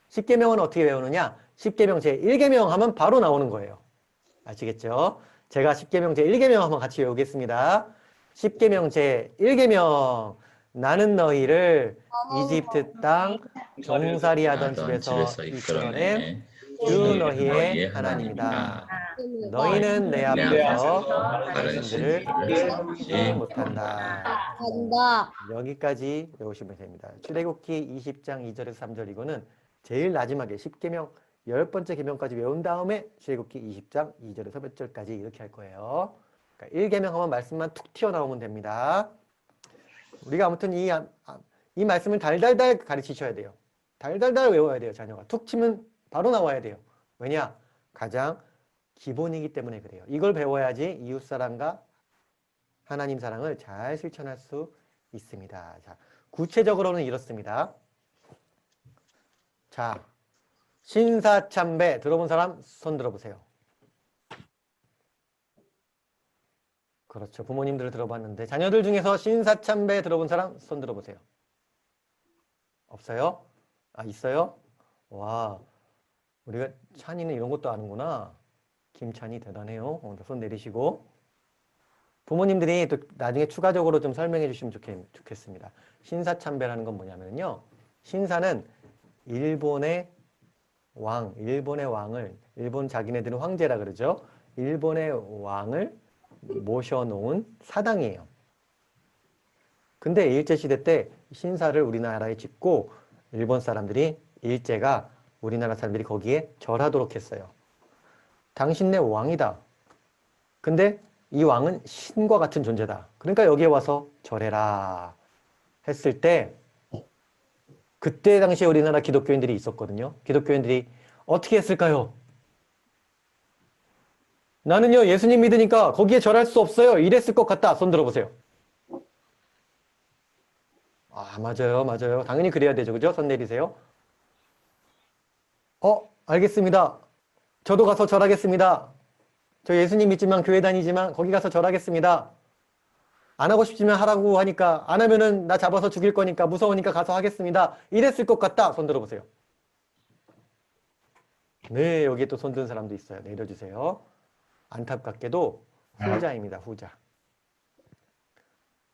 십계명은 어떻게 외우느냐? 십계명 제1계명 하면 바로 나오는 거예요. 아시겠죠? 제가 십계명 제1계명 한번 같이 외우겠습니다. 십계명 제1계명 나는 너희를 이집트 땅 종살이 하던 집에서 이끌어낸 주 너희의 하나님이다. 너희는 내 앞에서 다른 신들을 섬기지 못한다. 여기까지 외우시면 됩니다. 출애굽기 20장 2절에서 3절 이거는 제일 마지막에 10계명 10번째 계명까지 외운 다음에 출애굽기 20장 2절에서 몇 절까지 이렇게 할 거예요. 그러니까 1계명 하면 말씀만 툭 튀어나오면 됩니다. 우리가 아무튼 이 말씀을 달달달 가르치셔야 돼요. 달달달 외워야 돼요. 자녀가 툭 치면 바로 나와야 돼요. 왜냐? 가장 기본이기 때문에 그래요. 이걸 배워야지 이웃사랑과 하나님 사랑을 잘 실천할 수 있습니다. 자, 구체적으로는 이렇습니다. 자, 신사참배 들어본 사람 손 들어보세요. 그렇죠. 부모님들 들어봤는데 자녀들 중에서 신사참배 들어본 사람 손 들어보세요. 없어요? 아, 있어요? 와, 우리가 찬이는 이런 것도 아는구나. 김찬이 대단해요. 손 내리시고. 부모님들이 또 나중에 추가적으로 좀 설명해 주시면 좋겠습니다. 신사참배라는 건 뭐냐면요. 신사는 일본의 왕을, 일본 자기네들은 황제라 그러죠. 일본의 왕을 모셔놓은 사당이에요. 근데 일제시대 때 신사를 우리나라에 짓고 일본 사람들이 일제가 우리나라 사람들이 거기에 절하도록 했어요. 당신네 왕이다. 근데 이 왕은 신과 같은 존재다. 그러니까 여기에 와서 절해라 했을 때 그때 당시에 우리나라 기독교인들이 있었거든요. 기독교인들이 어떻게 했을까요? 나는요 예수님 믿으니까 거기에 절할 수 없어요. 이랬을 것 같다. 손 들어보세요. 아 맞아요. 당연히 그래야 되죠. 그죠? 손 내리세요. 알겠습니다. 저도 가서 절하겠습니다. 저 예수님 믿지만 교회 다니지만 거기 가서 절하겠습니다. 안 하고 싶지만 하라고 하니까 안 하면은 나 잡아서 죽일 거니까 무서우니까 가서 하겠습니다. 이랬을 것 같다. 손 들어보세요. 네, 여기 또 손 든 사람도 있어요. 내려주세요. 안타깝게도 후자입니다. 후자.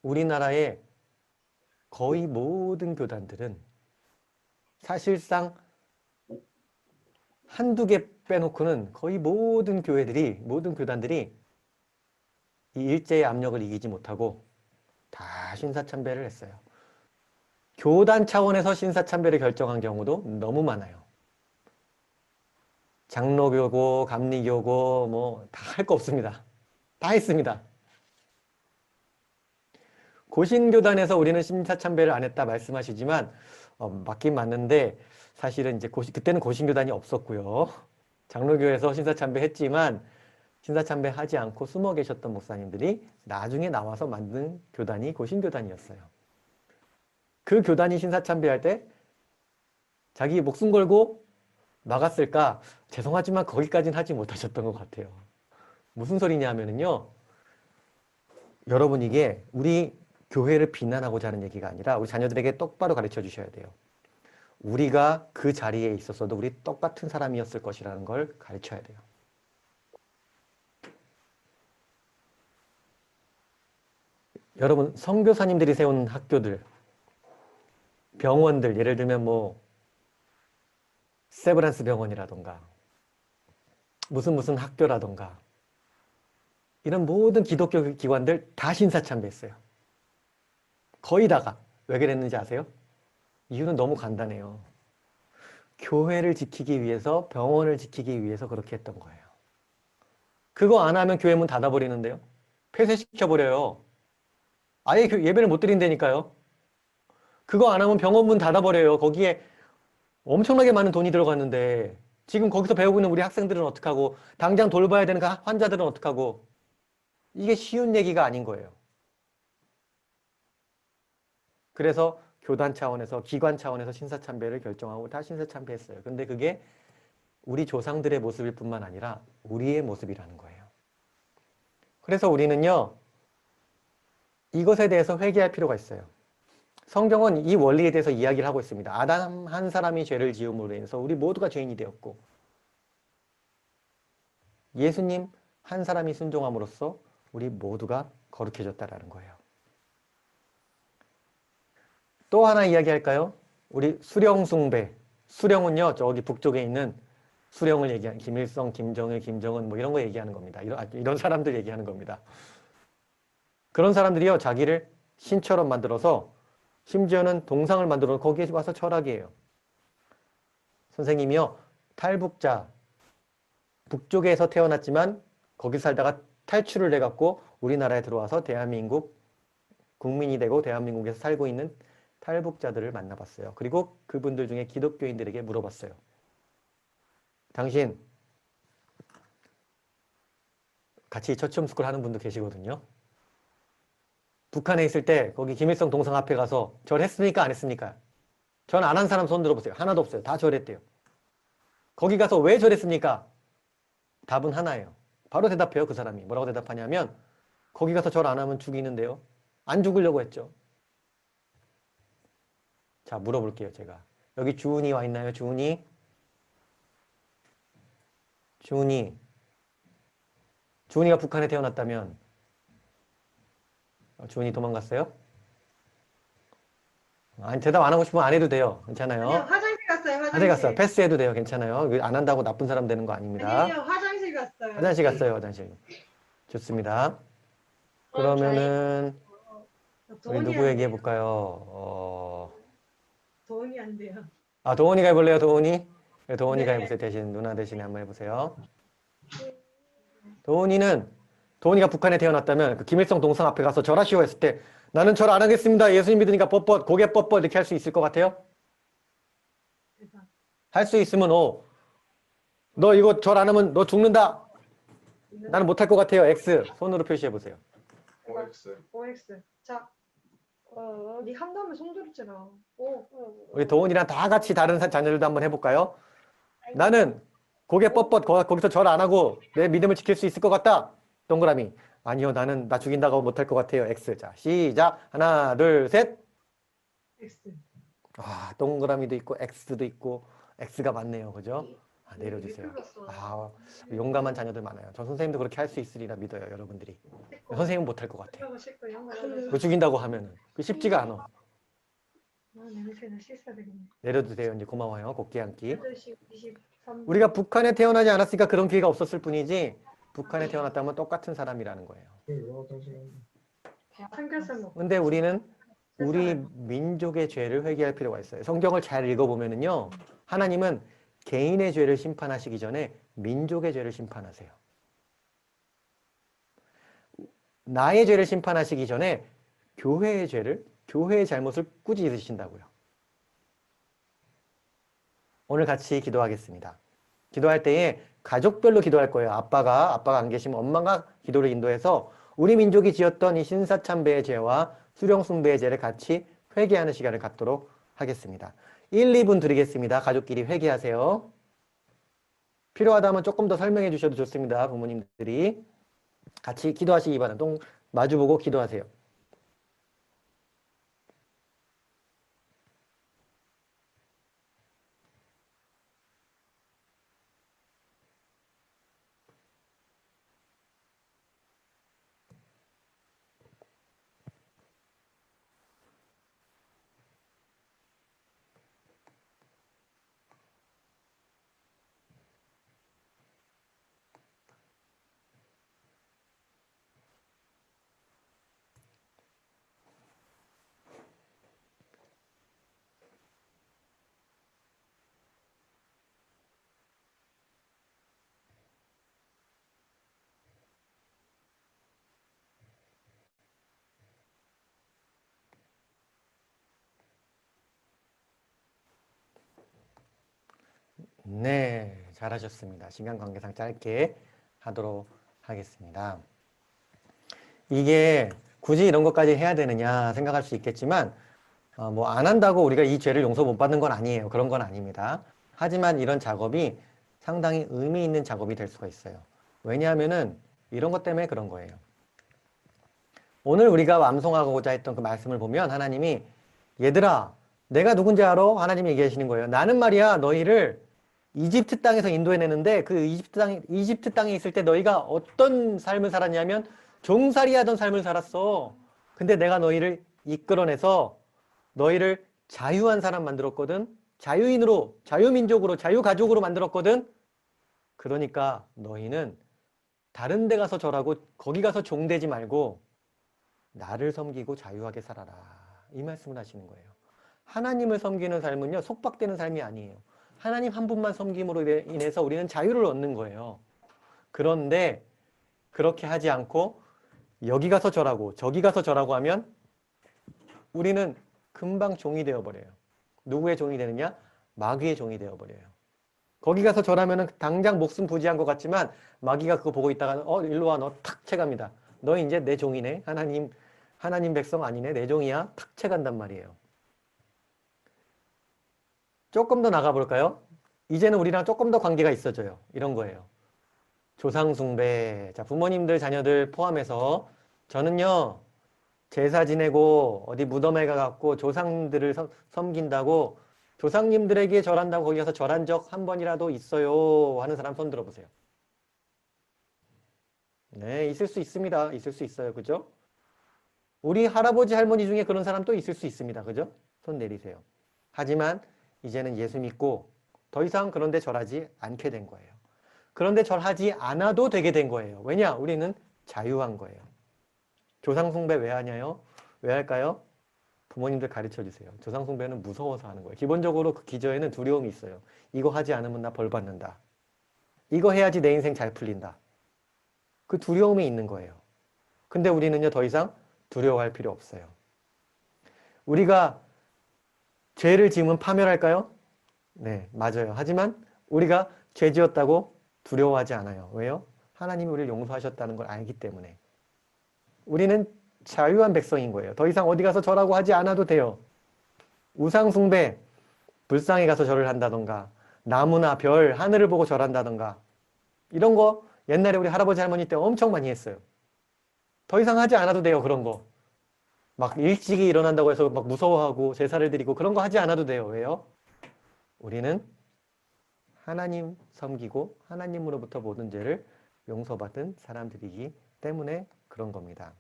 우리나라의 거의 모든 교단들은 사실상 한두 개 빼놓고는 거의 모든 교단들이 이 일제의 압력을 이기지 못하고 다 신사참배를 했어요. 교단 차원에서 신사참배를 결정한 경우도 너무 많아요. 장로교고 감리교고 뭐 다 할 거 없습니다. 다 했습니다. 고신교단에서 우리는 신사참배를 안 했다 말씀하시지만 맞긴 맞는데 사실은 이제 그때는 고신교단이 없었고요. 장로교에서 신사참배 했지만 신사참배 하지 않고 숨어 계셨던 목사님들이 나중에 나와서 만든 교단이 고신교단이었어요. 그 교단이 신사참배할 때 자기 목숨 걸고 막았을까? 죄송하지만 거기까지는 하지 못하셨던 것 같아요. 무슨 소리냐 하면은요. 여러분 이게 우리 교회를 비난하고자 하는 얘기가 아니라 우리 자녀들에게 똑바로 가르쳐 주셔야 돼요. 우리가 그 자리에 있었어도 우리 똑같은 사람이었을 것이라는 걸 가르쳐야 돼요. 여러분, 선교사님들이 세운 학교들, 병원들, 예를 들면 뭐 세브란스 병원이라던가 무슨 학교라던가 이런 모든 기독교 기관들 다 신사참배했어요. 거의 다가. 왜 그랬는지 아세요? 이유는 너무 간단해요. 교회를 지키기 위해서, 병원을 지키기 위해서 그렇게 했던 거예요. 그거 안 하면 교회 문 닫아버리는데요. 폐쇄시켜버려요. 아예 예배를 못 드린다니까요. 그거 안 하면 병원 문 닫아버려요. 거기에 엄청나게 많은 돈이 들어갔는데 지금 거기서 배우고 있는 우리 학생들은 어떡하고, 당장 돌봐야 되는 그 환자들은 어떡하고. 이게 쉬운 얘기가 아닌 거예요. 그래서 교단 차원에서, 기관 차원에서 신사참배를 결정하고 다 신사참배했어요. 근데 그게 우리 조상들의 모습일 뿐만 아니라 우리의 모습이라는 거예요. 그래서 우리는요, 이것에 대해서 회개할 필요가 있어요. 성경은 이 원리에 대해서 이야기를 하고 있습니다. 아담 한 사람이 죄를 지음으로 인해서 우리 모두가 죄인이 되었고, 예수님 한 사람이 순종함으로써 우리 모두가 거룩해졌다라는 거예요. 또 하나 이야기할까요? 우리 수령 숭배. 수령은요, 저기 북쪽에 있는 수령을 얘기하는, 김일성, 김정일, 김정은 뭐 이런 거 얘기하는 겁니다. 이런 사람들 얘기하는 겁니다. 그런 사람들이요, 자기를 신처럼 만들어서 심지어는 동상을 만들어 거기에 와서 절하게 해요. 선생님이요, 탈북자, 북쪽에서 태어났지만 거기 살다가 탈출을 해갖고 우리나라에 들어와서 대한민국 국민이 되고 대한민국에서 살고 있는 탈북자들을 만나봤어요. 그리고 그분들 중에 기독교인들에게 물어봤어요. 당신 같이 처치홈스쿨 하는 분도 계시거든요. 북한에 있을 때 거기 김일성 동상 앞에 가서 절했습니까? 안 했습니까? 전 안 한 사람 손 들어보세요. 하나도 없어요. 다 절했대요. 거기 가서 왜 절했습니까? 답은 하나예요. 바로 대답해요. 그 사람이. 뭐라고 대답하냐면 거기 가서 절 안 하면 죽이는데요. 안 죽으려고 했죠. 자, 물어볼게요. 제가. 여기 주은이 와 있나요? 주은이? 주은이가 북한에 태어났다면 주은이 도망갔어요? 아니, 대답 안 하고 싶으면 안 해도 돼요. 괜찮아요. 아니요, 화장실 갔어요. 화장실 갔어요. 패스해도 돼요. 괜찮아요. 안 한다고 나쁜 사람 되는 거 아닙니다. 아니요, 화장실 갔어요. 화장실 갔어요. 화장실. 좋습니다. 그러면은 우리 도훈이 누구 안 얘기해 돼요. 볼까요? 도훈이 안 돼요. 도훈이가 해볼래요? 도훈이? 네, 도훈이가 네. 해보세요. 대신 누나 대신에 한번 해보세요. 도훈이가 북한에 태어났다면 그 김일성 동상 앞에 가서 절하시오 했을 때 나는 절 안 하겠습니다. 예수님 믿으니까 뻣뻣 고개 뻣뻣 이렇게 할 수 있을 것 같아요? 대박. 할 수 있으면 너 이거 절 안 하면 너 죽는다. 나는 못할 것 같아요. X 손으로 표시해 보세요. OX. 자, 네 한다음에 손 들었잖아. 오. 우리 도훈이랑 다 같이 다른 자녀들도 한번 해볼까요? 나는 고개 뻣뻣 거기서 절 안 하고 내 믿음을 지킬 수 있을 것 같다. 동그라미. 아니요, 나는 나 죽인다고 못할 것 같아요. X. 자, 시작. 하나, 둘, 셋. X. 동그라미도 있고 X도 있고 X가 많네요. 그죠? 내려주세요. 용감한 자녀들 많아요. 저 선생님도 그렇게 할 수 있으리라 믿어요. 여러분들이. 선생님은 못할 것 같아요. 하고 싶고 이런 거. 그 죽인다고 하면은 그 쉽지가 않아. 냄새나 씻어야 되겠네. 내려주세요. 이제 고마워요. 곱게 앉기. 8시 23분. 우리가 북한에 태어나지 않았으니까 그런 기회가 없었을 뿐이지 북한에 태어났다면 똑같은 사람이라는 거예요. 삼겹살 먹고. 근데 우리는 우리 민족의 죄를 회개할 필요가 있어요. 성경을 잘 읽어보면은요, 하나님은 개인의 죄를 심판하시기 전에 민족의 죄를 심판하세요. 나의 죄를 심판하시기 전에 교회의 죄를, 교회의 잘못을 꾸짖으신다고요. 오늘 같이 기도하겠습니다. 기도할 때에 가족별로 기도할 거예요. 아빠가 안 계시면 엄마가 기도를 인도해서 우리 민족이 지었던 이 신사참배의 죄와 수령숭배의 죄를 같이 회개하는 시간을 갖도록 하겠습니다. 1, 2분 드리겠습니다. 가족끼리 회개하세요. 필요하다면 조금 더 설명해 주셔도 좋습니다. 부모님들이. 같이 기도하시기 바랍니다. 마주보고 기도하세요. 네, 잘하셨습니다. 시간 관계상 짧게 하도록 하겠습니다. 이게 굳이 이런 것까지 해야 되느냐 생각할 수 있겠지만 뭐 안 한다고 우리가 이 죄를 용서 못 받는 건 아니에요. 그런 건 아닙니다. 하지만 이런 작업이 상당히 의미 있는 작업이 될 수가 있어요. 왜냐하면은 이런 것 때문에 그런 거예요. 오늘 우리가 완성하고자 했던 그 말씀을 보면 하나님이 얘들아 내가 누군지 알아? 하나님이 얘기하시는 거예요. 나는 말이야 너희를 이집트 땅에서 인도해내는데 그 이집트 땅에 있을 때 너희가 어떤 삶을 살았냐면 종살이 하던 삶을 살았어. 근데 내가 너희를 이끌어내서 너희를 자유한 사람 만들었거든. 자유인으로, 자유민족으로, 자유가족으로 만들었거든. 그러니까 너희는 다른 데 가서 절하고 거기 가서 종되지 말고 나를 섬기고 자유하게 살아라. 이 말씀을 하시는 거예요. 하나님을 섬기는 삶은요, 속박되는 삶이 아니에요. 하나님 한 분만 섬김으로 인해서 우리는 자유를 얻는 거예요. 그런데 그렇게 하지 않고 여기 가서 절하고 저기 가서 절하고 하면 우리는 금방 종이 되어버려요. 누구의 종이 되느냐? 마귀의 종이 되어버려요. 거기 가서 절하면 당장 목숨 부지한 것 같지만 마귀가 그거 보고 있다가 일로 와, 너 탁 채갑니다. 너 이제 내 종이네. 하나님 백성 아니네. 내 종이야. 탁 채간단 말이에요. 조금 더 나가볼까요? 이제는 우리랑 조금 더 관계가 있어져요. 이런 거예요. 조상숭배. 자, 부모님들, 자녀들 포함해서 저는요, 제사 지내고 어디 무덤에 가갖고 조상들을 섬긴다고 조상님들에게 절한다고 거기 가서 절한 적 한 번이라도 있어요 하는 사람 손 들어보세요. 네, 있을 수 있습니다. 있을 수 있어요. 그죠? 우리 할아버지 할머니 중에 그런 사람 또 있을 수 있습니다. 그죠? 손 내리세요. 하지만 이제는 예수 믿고 더 이상 그런 데 절하지 않게 된 거예요. 그런데 절하지 않아도 되게 된 거예요. 왜냐? 우리는 자유한 거예요. 조상숭배 왜 하냐요? 왜 할까요? 부모님들 가르쳐 주세요. 조상숭배는 무서워서 하는 거예요. 기본적으로 그 기저에는 두려움이 있어요. 이거 하지 않으면 나 벌 받는다. 이거 해야지 내 인생 잘 풀린다. 그 두려움이 있는 거예요. 근데 우리는요, 더 이상 두려워할 필요 없어요. 우리가 죄를 지으면 파멸할까요? 네, 맞아요. 하지만 우리가 죄 지었다고 두려워하지 않아요. 왜요? 하나님이 우리를 용서하셨다는 걸 알기 때문에. 우리는 자유한 백성인 거예요. 더 이상 어디 가서 절하고 하지 않아도 돼요. 우상숭배, 불상에 가서 절을 한다던가 나무나 별, 하늘을 보고 절한다던가 이런 거 옛날에 우리 할아버지 할머니 때 엄청 많이 했어요. 더 이상 하지 않아도 돼요. 그런 거. 막 일찍이 일어난다고 해서 막 무서워하고 제사를 드리고 그런 거 하지 않아도 돼요. 왜요? 우리는 하나님 섬기고 하나님으로부터 모든 죄를 용서받은 사람들이기 때문에 그런 겁니다.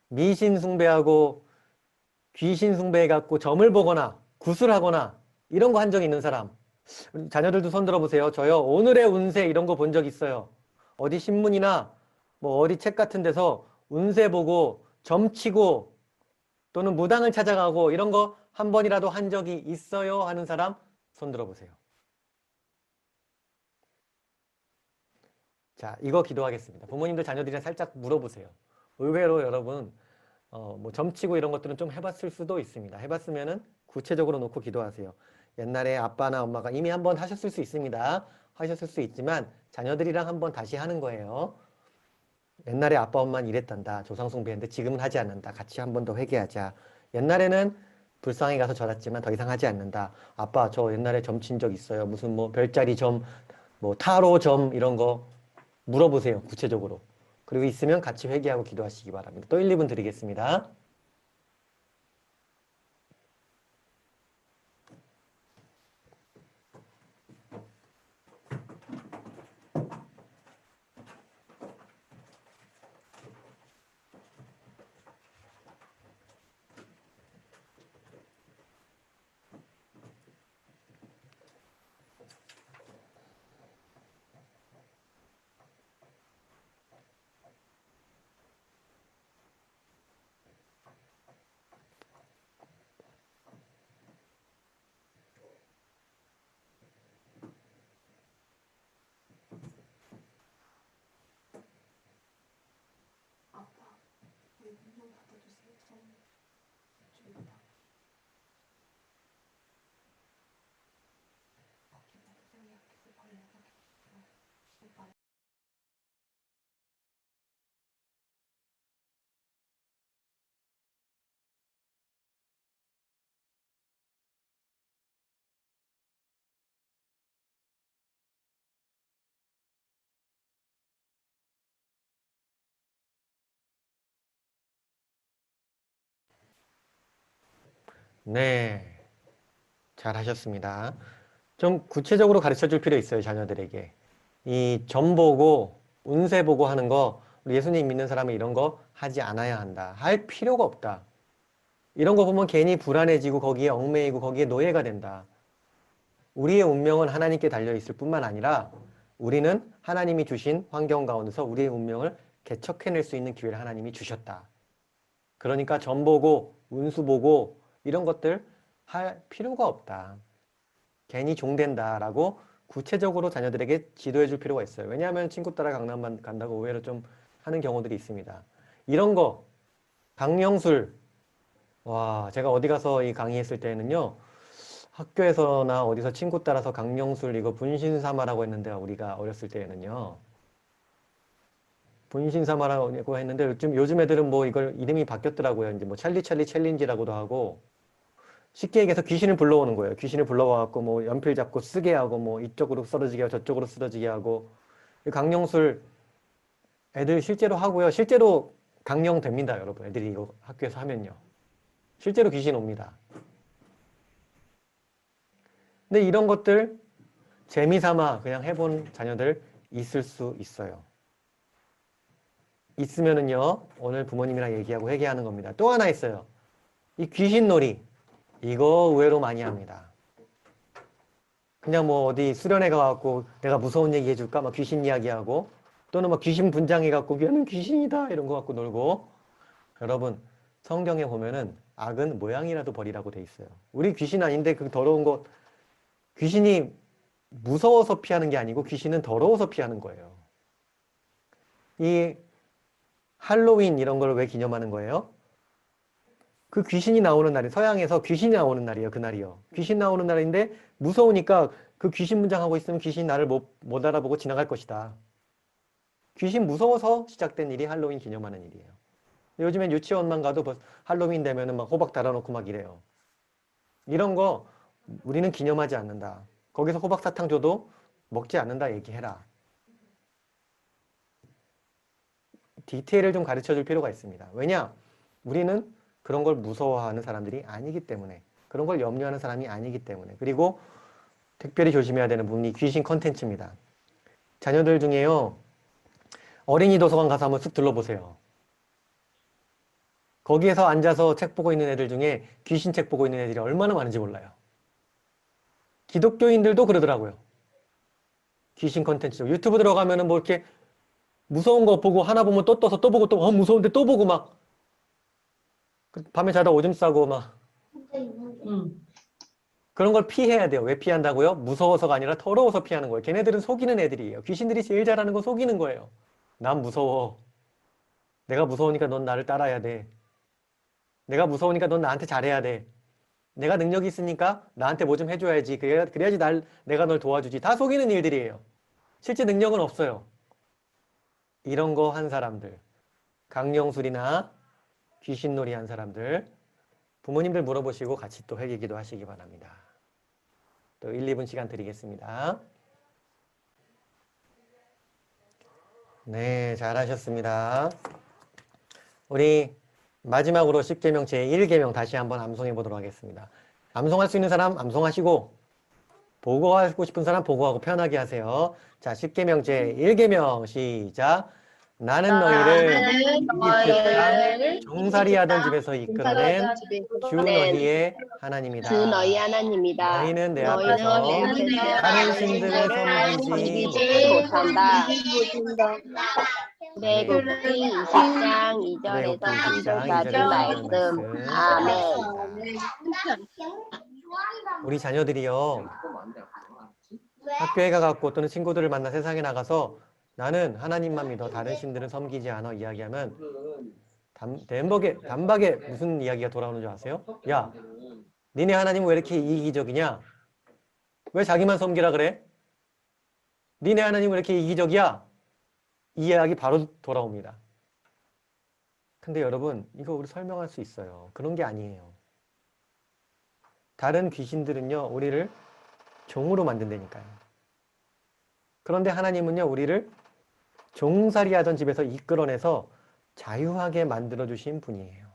미신 숭배하고 귀신 숭배해갖고 점을 보거나 구슬하거나 이런 거 한 적 있는 사람. 자녀들도 손 들어보세요. 저요, 오늘의 운세 이런 거 본 적 있어요. 어디 신문이나 뭐 어디 책 같은 데서 운세 보고 점치고 또는 무당을 찾아가고 이런 거 한 번이라도 한 적이 있어요 하는 사람 손 들어보세요. 자, 이거 기도하겠습니다. 부모님들 자녀들이랑 살짝 물어보세요. 의외로 여러분 뭐 점치고 이런 것들은 좀 해봤을 수도 있습니다. 해봤으면은 구체적으로 놓고 기도하세요. 옛날에 아빠나 엄마가 이미 한번 하셨을 수 있습니다. 하셨을 수 있지만 자녀들이랑 한번 다시 하는 거예요. 옛날에 아빠 엄마는 이랬단다. 조상숭배했는데 지금은 하지 않는다. 같이 한 번 더 회개하자. 옛날에는 불상에 가서 절했지만 더 이상 하지 않는다. 아빠 저 옛날에 점친 적 있어요. 무슨 뭐 별자리 점, 뭐 타로 점 이런 거 물어보세요. 구체적으로. 그리고 있으면 같이 회개하고 기도하시기 바랍니다. 또 1, 2분 드리겠습니다. 네, 잘하셨습니다. 좀 구체적으로 가르쳐 줄 필요 있어요, 자녀들에게. 이 점 보고, 운세 보고 하는 거, 우리 예수님 믿는 사람은 이런 거 하지 않아야 한다. 할 필요가 없다. 이런 거 보면 괜히 불안해지고 거기에 얽매이고 거기에 노예가 된다. 우리의 운명은 하나님께 달려있을 뿐만 아니라 우리는 하나님이 주신 환경 가운데서 우리의 운명을 개척해낼 수 있는 기회를 하나님이 주셨다. 그러니까 점 보고 운수 보고 이런 것들 할 필요가 없다. 괜히 종된다라고 구체적으로 자녀들에게 지도해 줄 필요가 있어요. 왜냐하면 친구 따라 강남 간다고 오해를 좀 하는 경우들이 있습니다. 이런 거 강령술, 와, 제가 어디 가서 이 강의했을 때는요, 학교에서나 어디서 친구 따라서 강령술 이거 분신사마라고 했는데, 우리가 어렸을 때에는요, 분신사마라고 했는데 요즘 애들은 뭐 이걸 이름이 바뀌었더라고요. 이제 뭐 찰리 챌린지라고도 하고, 쉽게 얘기해서 귀신을 불러오는 거예요. 귀신을 불러와갖고 뭐 연필 잡고 쓰게 하고 뭐 이쪽으로 쓰러지게 하고 저쪽으로 쓰러지게 하고. 강령술 애들 실제로 하고요. 실제로 강령됩니다, 여러분. 애들이 이거 학교에서 하면요. 실제로 귀신 옵니다. 근데 이런 것들 재미삼아 그냥 해본 자녀들 있을 수 있어요. 있으면은요, 오늘 부모님이랑 얘기하고 회개하는 겁니다. 또 하나 있어요. 이 귀신놀이. 이거 의외로 많이 합니다. 그냥 뭐 어디 수련회 가갖고 내가 무서운 얘기 해줄까? 막 귀신 이야기하고, 또는 막 귀신 분장해갖고 얘는 귀신이다 이런 거 갖고 놀고. 여러분, 성경에 보면은 악은 모양이라도 버리라고 돼 있어요. 우리 귀신 아닌데 그 더러운 거, 귀신이 무서워서 피하는 게 아니고 귀신은 더러워서 피하는 거예요. 이 할로윈 이런 걸 왜 기념하는 거예요? 그 귀신이 나오는 날이 서양에서 귀신이 나오는 날이에요. 그날이요. 귀신 나오는 날인데 무서우니까 그 귀신 분장하고 있으면 귀신이 나를 못 알아보고 지나갈 것이다. 귀신 무서워서 시작된 일이 할로윈 기념하는 일이에요. 요즘엔 유치원만 가도 할로윈 되면은 막 호박 달아놓고 막 이래요. 이런 거 우리는 기념하지 않는다. 거기서 호박 사탕 줘도 먹지 않는다 얘기해라. 디테일을 좀 가르쳐 줄 필요가 있습니다. 왜냐? 우리는 그런 걸 무서워하는 사람들이 아니기 때문에, 그런 걸 염려하는 사람이 아니기 때문에. 그리고 특별히 조심해야 되는 부분이 귀신 컨텐츠입니다. 자녀들 중에요, 어린이 도서관 가서 한번 쓱 둘러보세요. 거기에서 앉아서 책 보고 있는 애들 중에 귀신 책 보고 있는 애들이 얼마나 많은지 몰라요. 기독교인들도 그러더라고요. 귀신 컨텐츠. 유튜브 들어가면은 뭐 이렇게 무서운 거 보고 하나 보면 또 떠서 또 보고 또 무서운데 또 보고 막 밤에 자다 오줌 싸고 막 그런 걸 피해야 돼요. 왜 피한다고요? 무서워서가 아니라 더러워서 피하는 거예요. 걔네들은 속이는 애들이에요. 귀신들이 제일 잘하는 건 속이는 거예요. 난 무서워. 내가 무서우니까 넌 나를 따라야 돼. 내가 무서우니까 넌 나한테 잘해야 돼. 내가 능력이 있으니까 나한테 뭐 좀 해줘야지. 그래야지 내가 널 도와주지. 다 속이는 일들이에요. 실제 능력은 없어요. 이런 거 한 사람들, 강령술이나 귀신놀이 한 사람들, 부모님들 물어보시고 같이 또 회개기도 하시기 바랍니다. 또 1, 2분 시간 드리겠습니다. 네, 잘하셨습니다. 우리 마지막으로 10계명 제1계명 다시 한번 암송해 보도록 하겠습니다. 암송할 수 있는 사람 암송하시고, 보고하고 싶은 사람 보고하고 편하게 하세요. 자, 10계명 제1계명 시작. 나는 너희를 이집트 땅 종살이 하던 집에서 이끌어낸 주 너희의 하나님이다. 주 너희 하나님이다. 너희는 내 너희는 앞에서 내 앞에서 다른 신들을 섬기지 못한다. 출애굽기 20장 2절에서 3절까지 말씀. 아멘. 우리 자녀들이요, 학교에 가갖고 또는 친구들을 만나 세상에 나가서 나는 하나님만 믿어 다른 신들은 섬기지 않아 이야기하면 단박에 무슨 이야기가 돌아오는 줄 아세요? 야, 니네 하나님 왜 이렇게 이기적이냐? 왜 자기만 섬기라 그래? 니네 하나님 왜 이렇게 이기적이야? 이 이야기 바로 돌아옵니다. 근데 여러분, 이거 우리 설명할 수 있어요. 그런 게 아니에요. 다른 귀신들은요, 우리를 종으로 만든다니까요. 그런데 하나님은요, 우리를 종살이 하던 집에서 이끌어내서 자유하게 만들어주신 분이에요.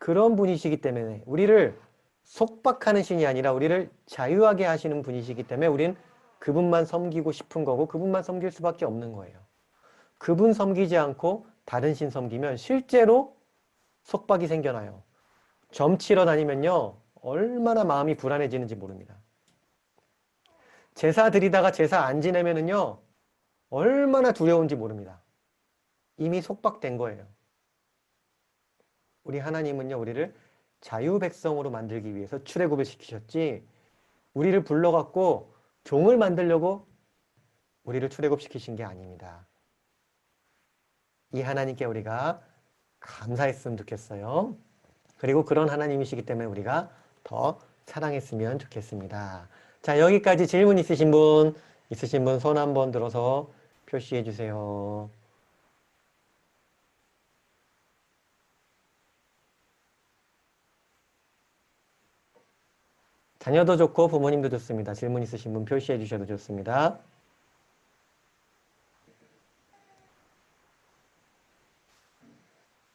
그런 분이시기 때문에 우리를 속박하는 신이 아니라 우리를 자유하게 하시는 분이시기 때문에 우리는 그분만 섬기고 싶은 거고 그분만 섬길 수밖에 없는 거예요. 그분 섬기지 않고 다른 신 섬기면 실제로 속박이 생겨나요. 점치러 다니면요. 얼마나 마음이 불안해지는지 모릅니다. 제사 드리다가 제사 안 지내면은요. 얼마나 두려운지 모릅니다. 이미 속박된 거예요. 우리 하나님은요. 우리를 자유 백성으로 만들기 위해서 출애굽을 시키셨지 우리를 불러갖고 종을 만들려고 우리를 출애굽시키신 게 아닙니다. 이 하나님께 우리가 감사했으면 좋겠어요. 그리고 그런 하나님이시기 때문에 우리가 더 사랑했으면 좋겠습니다. 자, 여기까지 질문 있으신 분 손 한번 들어서 표시해 주세요. 자녀도 좋고 부모님도 좋습니다. 질문 있으신 분 표시해 주셔도 좋습니다.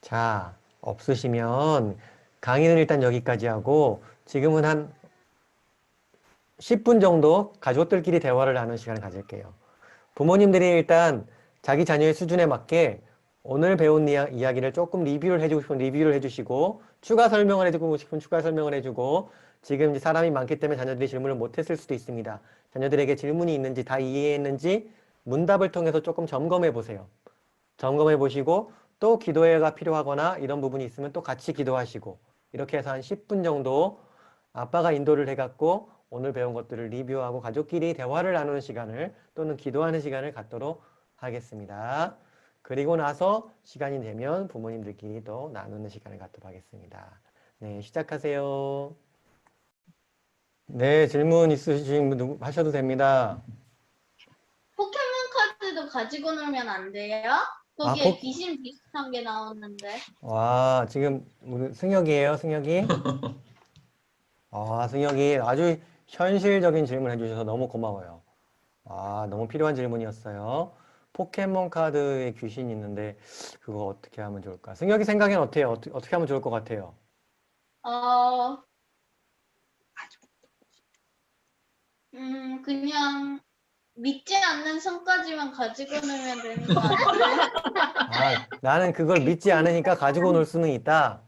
자, 없으시면 강의는 일단 여기까지 하고 지금은 한 10분 정도 가족들끼리 대화를 나누는 시간을 가질게요. 부모님들이 일단 자기 자녀의 수준에 맞게 오늘 배운 이야기를 조금 리뷰를 해주고 싶으면 리뷰를 해주시고 추가 설명을 해주고 싶으면 추가 설명을 해주고 지금 이제 사람이 많기 때문에 자녀들이 질문을 못했을 수도 있습니다. 자녀들에게 질문이 있는지 다 이해했는지 문답을 통해서 조금 점검해 보세요. 점검해 보시고 또 기도회가 필요하거나 이런 부분이 있으면 또 같이 기도하시고 이렇게 해서 한 10분 정도 아빠가 인도를 해갖고 오늘 배운 것들을 리뷰하고 가족끼리 대화를 나누는 시간을 또는 기도하는 시간을 갖도록 하겠습니다. 그리고 나서 시간이 되면 부모님들끼리 또 나누는 시간을 갖도록 하겠습니다. 네, 시작하세요. 네, 질문 있으신 분 하셔도 됩니다. 포켓몬 카드도 가지고 놀면 안 돼요? 거기에 귀신 비슷한 게 나오는데. 와, 지금 우리 승혁이에요, 승혁이? 승혁이 아주 현실적인 질문 해주셔서 너무 고마워요. 너무 필요한 질문이었어요. 포켓몬 카드에 귀신이 있는데 그거 어떻게 하면 좋을까? 승혁이 생각엔 어때요? 어떻게 하면 좋을 것 같아요? 그냥 믿지 않는 성까지만 가지고 놀면 되는 거 아니에요? 나는 그걸 믿지 않으니까 가지고 놀 수는 있다.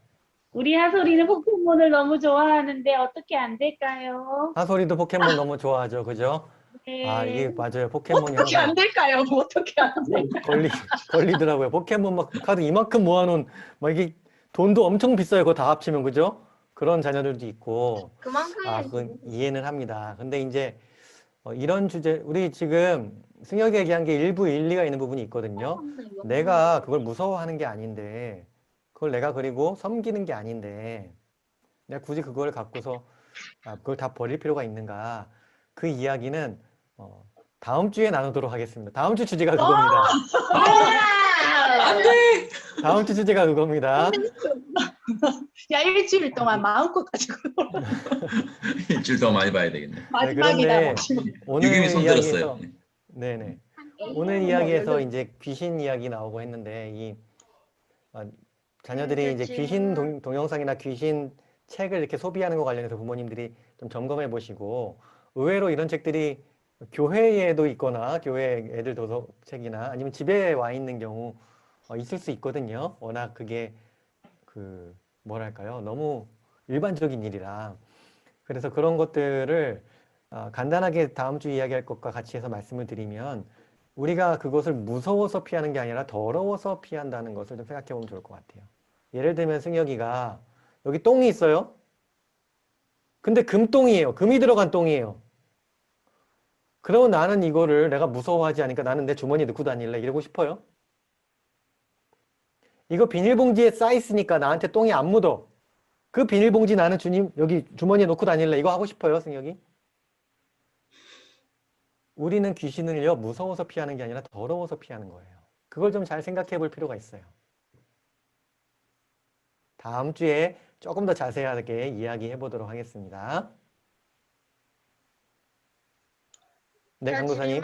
우리 하솔이는 포켓몬을 너무 좋아하는데 어떻게 안 될까요? 하솔이도 포켓몬 너무 좋아하죠, 그죠? 네. 이게 맞아요. 포켓몬이 어떻게 항상 안 될까요? 어떻게 안 될까요? 걸리더라고요. 포켓몬 막 카드 이만큼 모아놓은 막 이게 돈도 엄청 비싸요. 그거 다 합치면 그죠? 그런 자녀들도 있고 그만큼 그건 이해는 합니다. 근데 이제 이런 주제 우리 지금 승혁이 얘기한 게 일부 일리가 있는 부분이 있거든요. 내가 그걸 무서워하는 게 아닌데 그걸 내가 그리고 섬기는 게 아닌데 내가 굳이 그걸 갖고서 그걸 다 버릴 필요가 있는가? 그 이야기는 다음 주에 나누도록 하겠습니다. 다음 주 주제가 그겁니다. 안 돼! 다음 주 주제가 그겁니다. 야, 일주일 동안 마음껏 가지고 놀아. 일주일 더 많이 봐야 되겠네. 마지막이다. 그런데 마지막. 오늘 유경이 손 이야기에서 들었어요. 네네. 오늘 이야기에서 이제 귀신 이야기 나오고 했는데 이 자녀들이 이제 귀신 동영상이나 귀신 책을 이렇게 소비하는 거 관련해서 부모님들이 좀 점검해 보시고 의외로 이런 책들이 교회에도 있거나 교회 애들 도서책이나 아니면 집에 와 있는 경우 있을 수 있거든요. 워낙 그게 뭐랄까요? 너무 일반적인 일이라. 그래서 그런 것들을 간단하게 다음 주 이야기할 것과 같이 해서 말씀을 드리면 우리가 그것을 무서워서 피하는 게 아니라 더러워서 피한다는 것을 좀 생각해 보면 좋을 것 같아요. 예를 들면 승혁이가 여기 똥이 있어요. 근데 금똥이에요. 금이 들어간 똥이에요. 그러면 나는 이거를 내가 무서워하지 않으니까 나는 내 주머니에 넣고 다닐래 이러고 싶어요? 이거 비닐봉지에 쌓여있으니까 나한테 똥이 안 묻어. 그 비닐봉지 나는 주님 여기 주머니에 넣고 다닐래 이거 하고 싶어요, 승혁이? 우리는 귀신을요 무서워서 피하는 게 아니라 더러워서 피하는 거예요. 그걸 좀 잘 생각해 볼 필요가 있어요. 다음 주에 조금 더 자세하게 이야기해 보도록 하겠습니다. 네, 강도사님.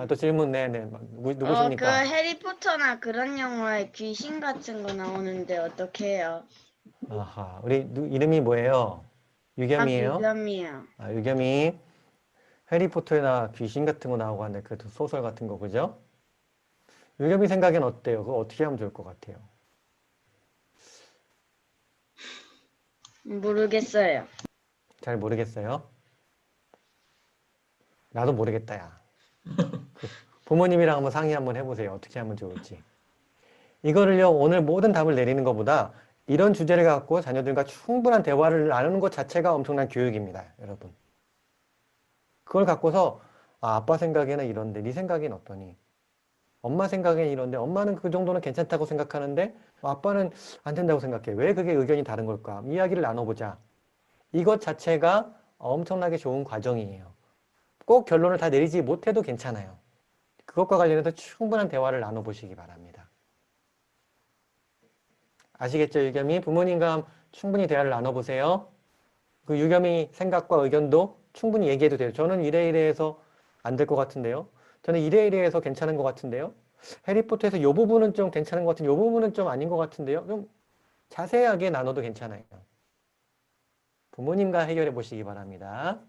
또 질문, 네네. 누구십니까? 그 해리포터나 그런 영화에 귀신 같은 거 나오는데 어떻게 해요? 아하, 우리 이름이 뭐예요? 유겸이에요? 유겸이요. 아, 유겸이 해리포터에나 귀신 같은 거 나오고 하는데 그 소설 같은 거 그죠? 유겸이 생각엔 어때요? 그거 어떻게 하면 좋을 것 같아요? 모르겠어요. 잘 모르겠어요. 나도 모르겠다, 야. 부모님이랑 한번 상의 한번 해보세요. 어떻게 하면 좋을지. 이거를요, 오늘 모든 답을 내리는 것보다 이런 주제를 갖고 자녀들과 충분한 대화를 나누는 것 자체가 엄청난 교육입니다, 여러분. 그걸 갖고서, 아, 아빠 생각에는 이런데, 네 생각엔 어떠니? 엄마 생각엔 이런데, 엄마는 그 정도는 괜찮다고 생각하는데, 아빠는 안 된다고 생각해. 왜 그게 의견이 다른 걸까? 이야기를 나눠보자. 이것 자체가 엄청나게 좋은 과정이에요. 꼭 결론을 다 내리지 못해도 괜찮아요. 그것과 관련해서 충분한 대화를 나눠보시기 바랍니다. 아시겠죠, 유겸이? 부모님과 충분히 대화를 나눠보세요. 그 유겸이 생각과 의견도 충분히 얘기해도 돼요. 저는 이래 해서 안 될 것 같은데요. 저는 이래 해서 괜찮은 것 같은데요. 해리포터에서 이 부분은 좀 괜찮은 것 같은데 이 부분은 좀 아닌 것 같은데요. 좀 자세하게 나눠도 괜찮아요. 부모님과 해결해 보시기 바랍니다.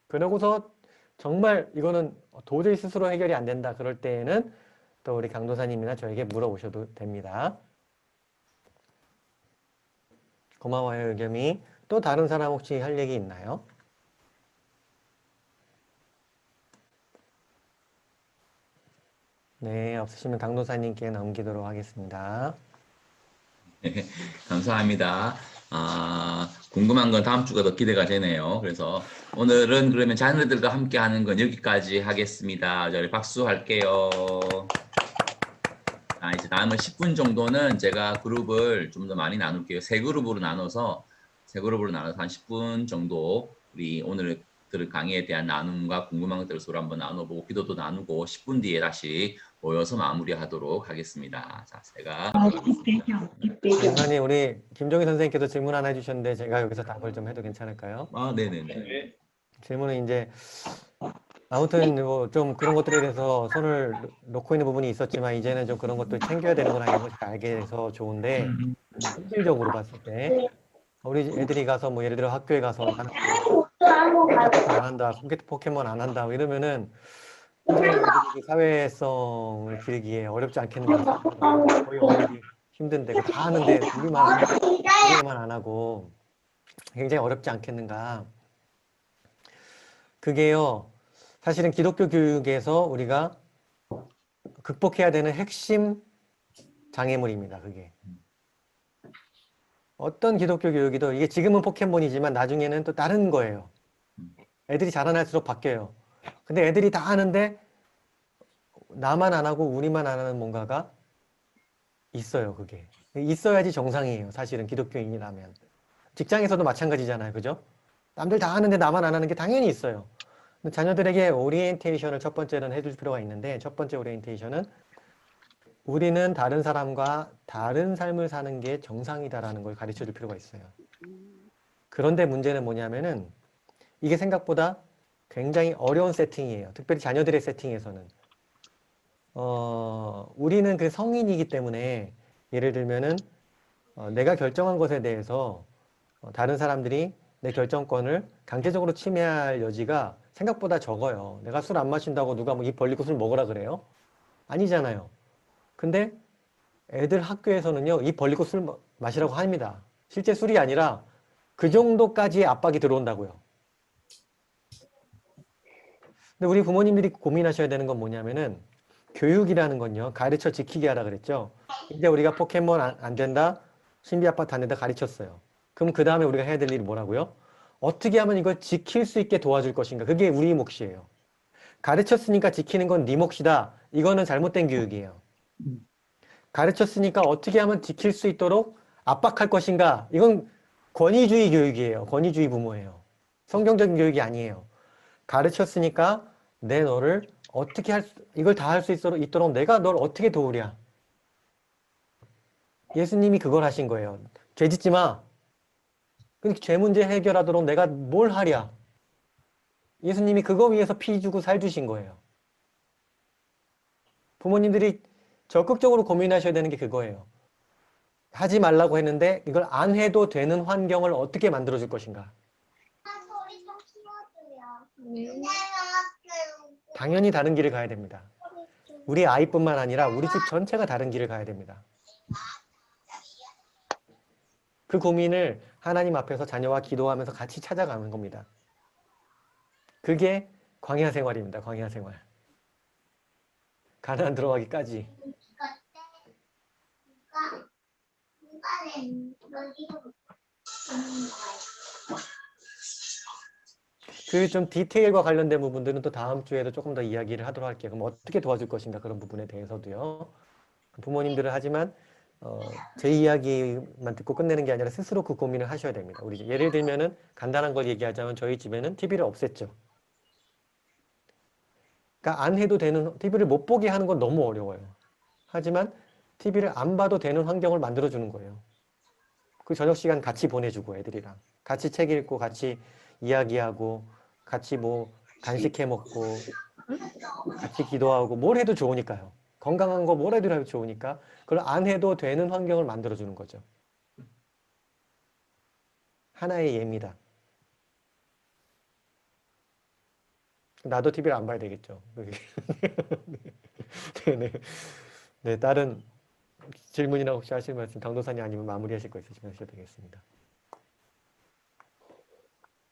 그러고서 정말 이거는 도저히 스스로 해결이 안 된다. 그럴 때에는 또 우리 강도사님이나 저에게 물어보셔도 됩니다. 고마워요, 의겸이. 또 다른 사람 혹시 할 얘기 있나요? 네, 없으시면 강도사님께 넘기도록 하겠습니다. 네, 감사합니다. 궁금한 건 다음 주가 더 기대가 되네요. 그래서 오늘은 그러면 자녀들과 함께 하는 건 여기까지 하겠습니다. 저희 박수 할게요. 이제 남은 10분 정도는 제가 그룹을 좀 더 많이 나눌게요. 세 그룹으로 나눠서 한 10분 정도 우리 오늘 들을 강의에 대한 나눔과 궁금한 것들을 서로 한번 나눠보고 기도도 나누고 10분 뒤에 다시 모여서 마무리하도록 하겠습니다. 자, 제가 강사님, 우리 김종희 선생님께서 질문 하나 해주셨는데 제가 여기서 답을 좀 해도 괜찮을까요? 네네네. 질문은 이제 아무튼 뭐 좀 그런 것들에 대해서 손을 놓고 있는 부분이 있었지만 이제는 좀 그런 것도 챙겨야 되는구나 이런 것을 알게 돼서 좋은데 실질적으로 봤을 때 우리 애들이 가서 뭐 예를 들어 학교에 가서 나는 안 한다, 포켓몬 안 한다 이러면은 굉장히 애들이 그 사회성을 기르기에 어렵지 않겠는가. 거의 어머니들이 힘든데 그거 다 하는데 우리만 안 하고 굉장히 어렵지 않겠는가. 그게요. 사실은 기독교 교육에서 우리가 극복해야 되는 핵심 장애물입니다. 그게. 어떤 기독교 교육이도 이게 지금은 포켓몬이지만 나중에는 또 다른 거예요. 애들이 자라날수록 바뀌어요. 근데 애들이 다 하는데 나만 안 하고 우리만 안 하는 뭔가가 있어요. 그게. 있어야지 정상이에요. 사실은 기독교인이라면. 직장에서도 마찬가지잖아요. 그죠? 남들 다 하는데 나만 안 하는 게 당연히 있어요. 자녀들에게 오리엔테이션을 첫 번째는 해줄 필요가 있는데 첫 번째 오리엔테이션은 우리는 다른 사람과 다른 삶을 사는 게 정상이다라는 걸 가르쳐 줄 필요가 있어요. 그런데 문제는 뭐냐면은 이게 생각보다 굉장히 어려운 세팅이에요. 특별히 자녀들의 세팅에서는. 우리는 그 성인이기 때문에 예를 들면은 내가 결정한 것에 대해서 다른 사람들이 내 결정권을 강제적으로 침해할 여지가 생각보다 적어요. 내가 술 안 마신다고 누가 뭐 입 벌리고 술 먹으라 그래요? 아니잖아요. 근데 애들 학교에서는요, 입 벌리고 술 마시라고 합니다. 실제 술이 아니라 그 정도까지의 압박이 들어온다고요. 근데 우리 부모님들이 고민하셔야 되는 건 뭐냐면은 교육이라는 건요, 가르쳐 지키게 하라 그랬죠. 이제 우리가 포켓몬 안 된다, 신비 아파트 안 된다 가르쳤어요. 그럼 그 다음에 우리가 해야 될 일이 뭐라고요? 어떻게 하면 이걸 지킬 수 있게 도와줄 것인가? 그게 우리 몫이에요. 가르쳤으니까 지키는 건 네 몫이다. 이거는 잘못된 교육이에요. 가르쳤으니까 어떻게 하면 지킬 수 있도록 압박할 것인가? 이건 권위주의 교육이에요. 권위주의 부모예요. 성경적인 교육이 아니에요. 가르쳤으니까 내 너를 어떻게 이걸 다 할 수 있도록 내가 널 어떻게 도우랴? 예수님이 그걸 하신 거예요. 죄 짓지 마. 근데 죄 문제 해결하도록 내가 뭘 하랴? 예수님이 그거 위해서 피 주고 살 주신 거예요. 부모님들이 적극적으로 고민하셔야 되는 게 그거예요. 하지 말라고 했는데 이걸 안 해도 되는 환경을 어떻게 만들어 줄 것인가? 당연히 다른 길을 가야 됩니다. 우리 아이뿐만 아니라 우리 집 전체가 다른 길을 가야 됩니다. 그 고민을 하나님 앞에서 자녀와 기도하면서 같이 찾아가는 겁니다. 그게 광야 생활입니다. 광야 생활. 가나안 들어가기까지. 그 좀 디테일과 관련된 부분들은 또 다음 주에도 조금 더 이야기를 하도록 할게요. 그럼 어떻게 도와줄 것인가 그런 부분에 대해서도요. 부모님들은 하지만 제 이야기만 듣고 끝내는 게 아니라 스스로 그 고민을 하셔야 됩니다. 우리 예를 들면은 간단한 걸 얘기하자면 저희 집에는 TV를 없앴죠. 그러니까 안 해도 되는 TV를 못 보게 하는 건 너무 어려워요. 하지만 TV를 안 봐도 되는 환경을 만들어 주는 거예요. 그 저녁 시간 같이 보내주고 애들이랑 같이 책 읽고 같이 이야기하고 같이 뭐 간식해 먹고 같이 기도하고 뭘 해도 좋으니까요. 건강한 거 뭘 해도 좋으니까 그걸 안 해도 되는 환경을 만들어 주는 거죠. 하나의 예입니다. 나도 TV를 안 봐야 되겠죠. 네. 네, 다른 질문이나 혹시 하실 말씀 강도사님 아니면 마무리하실 거 있으시면 하셔도 되겠습니다.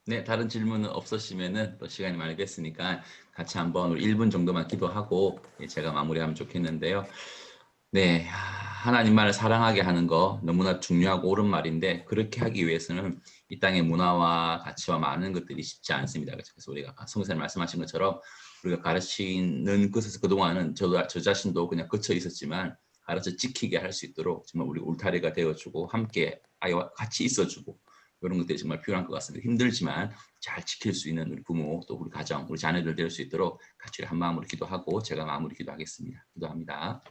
네, 다른 질문은 없으시면은 또 시간이 많이 됐으니까 같이 한번 우리 1분 정도만 기도하고 제가 마무리하면 좋겠는데요. 네, 하나님만을 사랑하게 하는 거 너무나 중요하고 옳은 말인데 그렇게 하기 위해서는 이 땅의 문화와 가치와 많은 것들이 쉽지 않습니다. 그래서 우리가 성사님 말씀하신 것처럼 우리가 가르치는 것에서 그동안은 저 자신도 그냥 거쳐 있었지만 가르쳐 지키게 할 수 있도록 정말 우리 울타리가 되어주고 함께 아이와 같이 있어주고 이런 것들이 정말 필요한 것 같습니다. 힘들지만 잘 지킬 수 있는 우리 부모 또 우리 가정 우리 자녀들 될 수 있도록 같이 한 마음으로 기도하고 제가 마무리 기도하겠습니다. 기도합니다.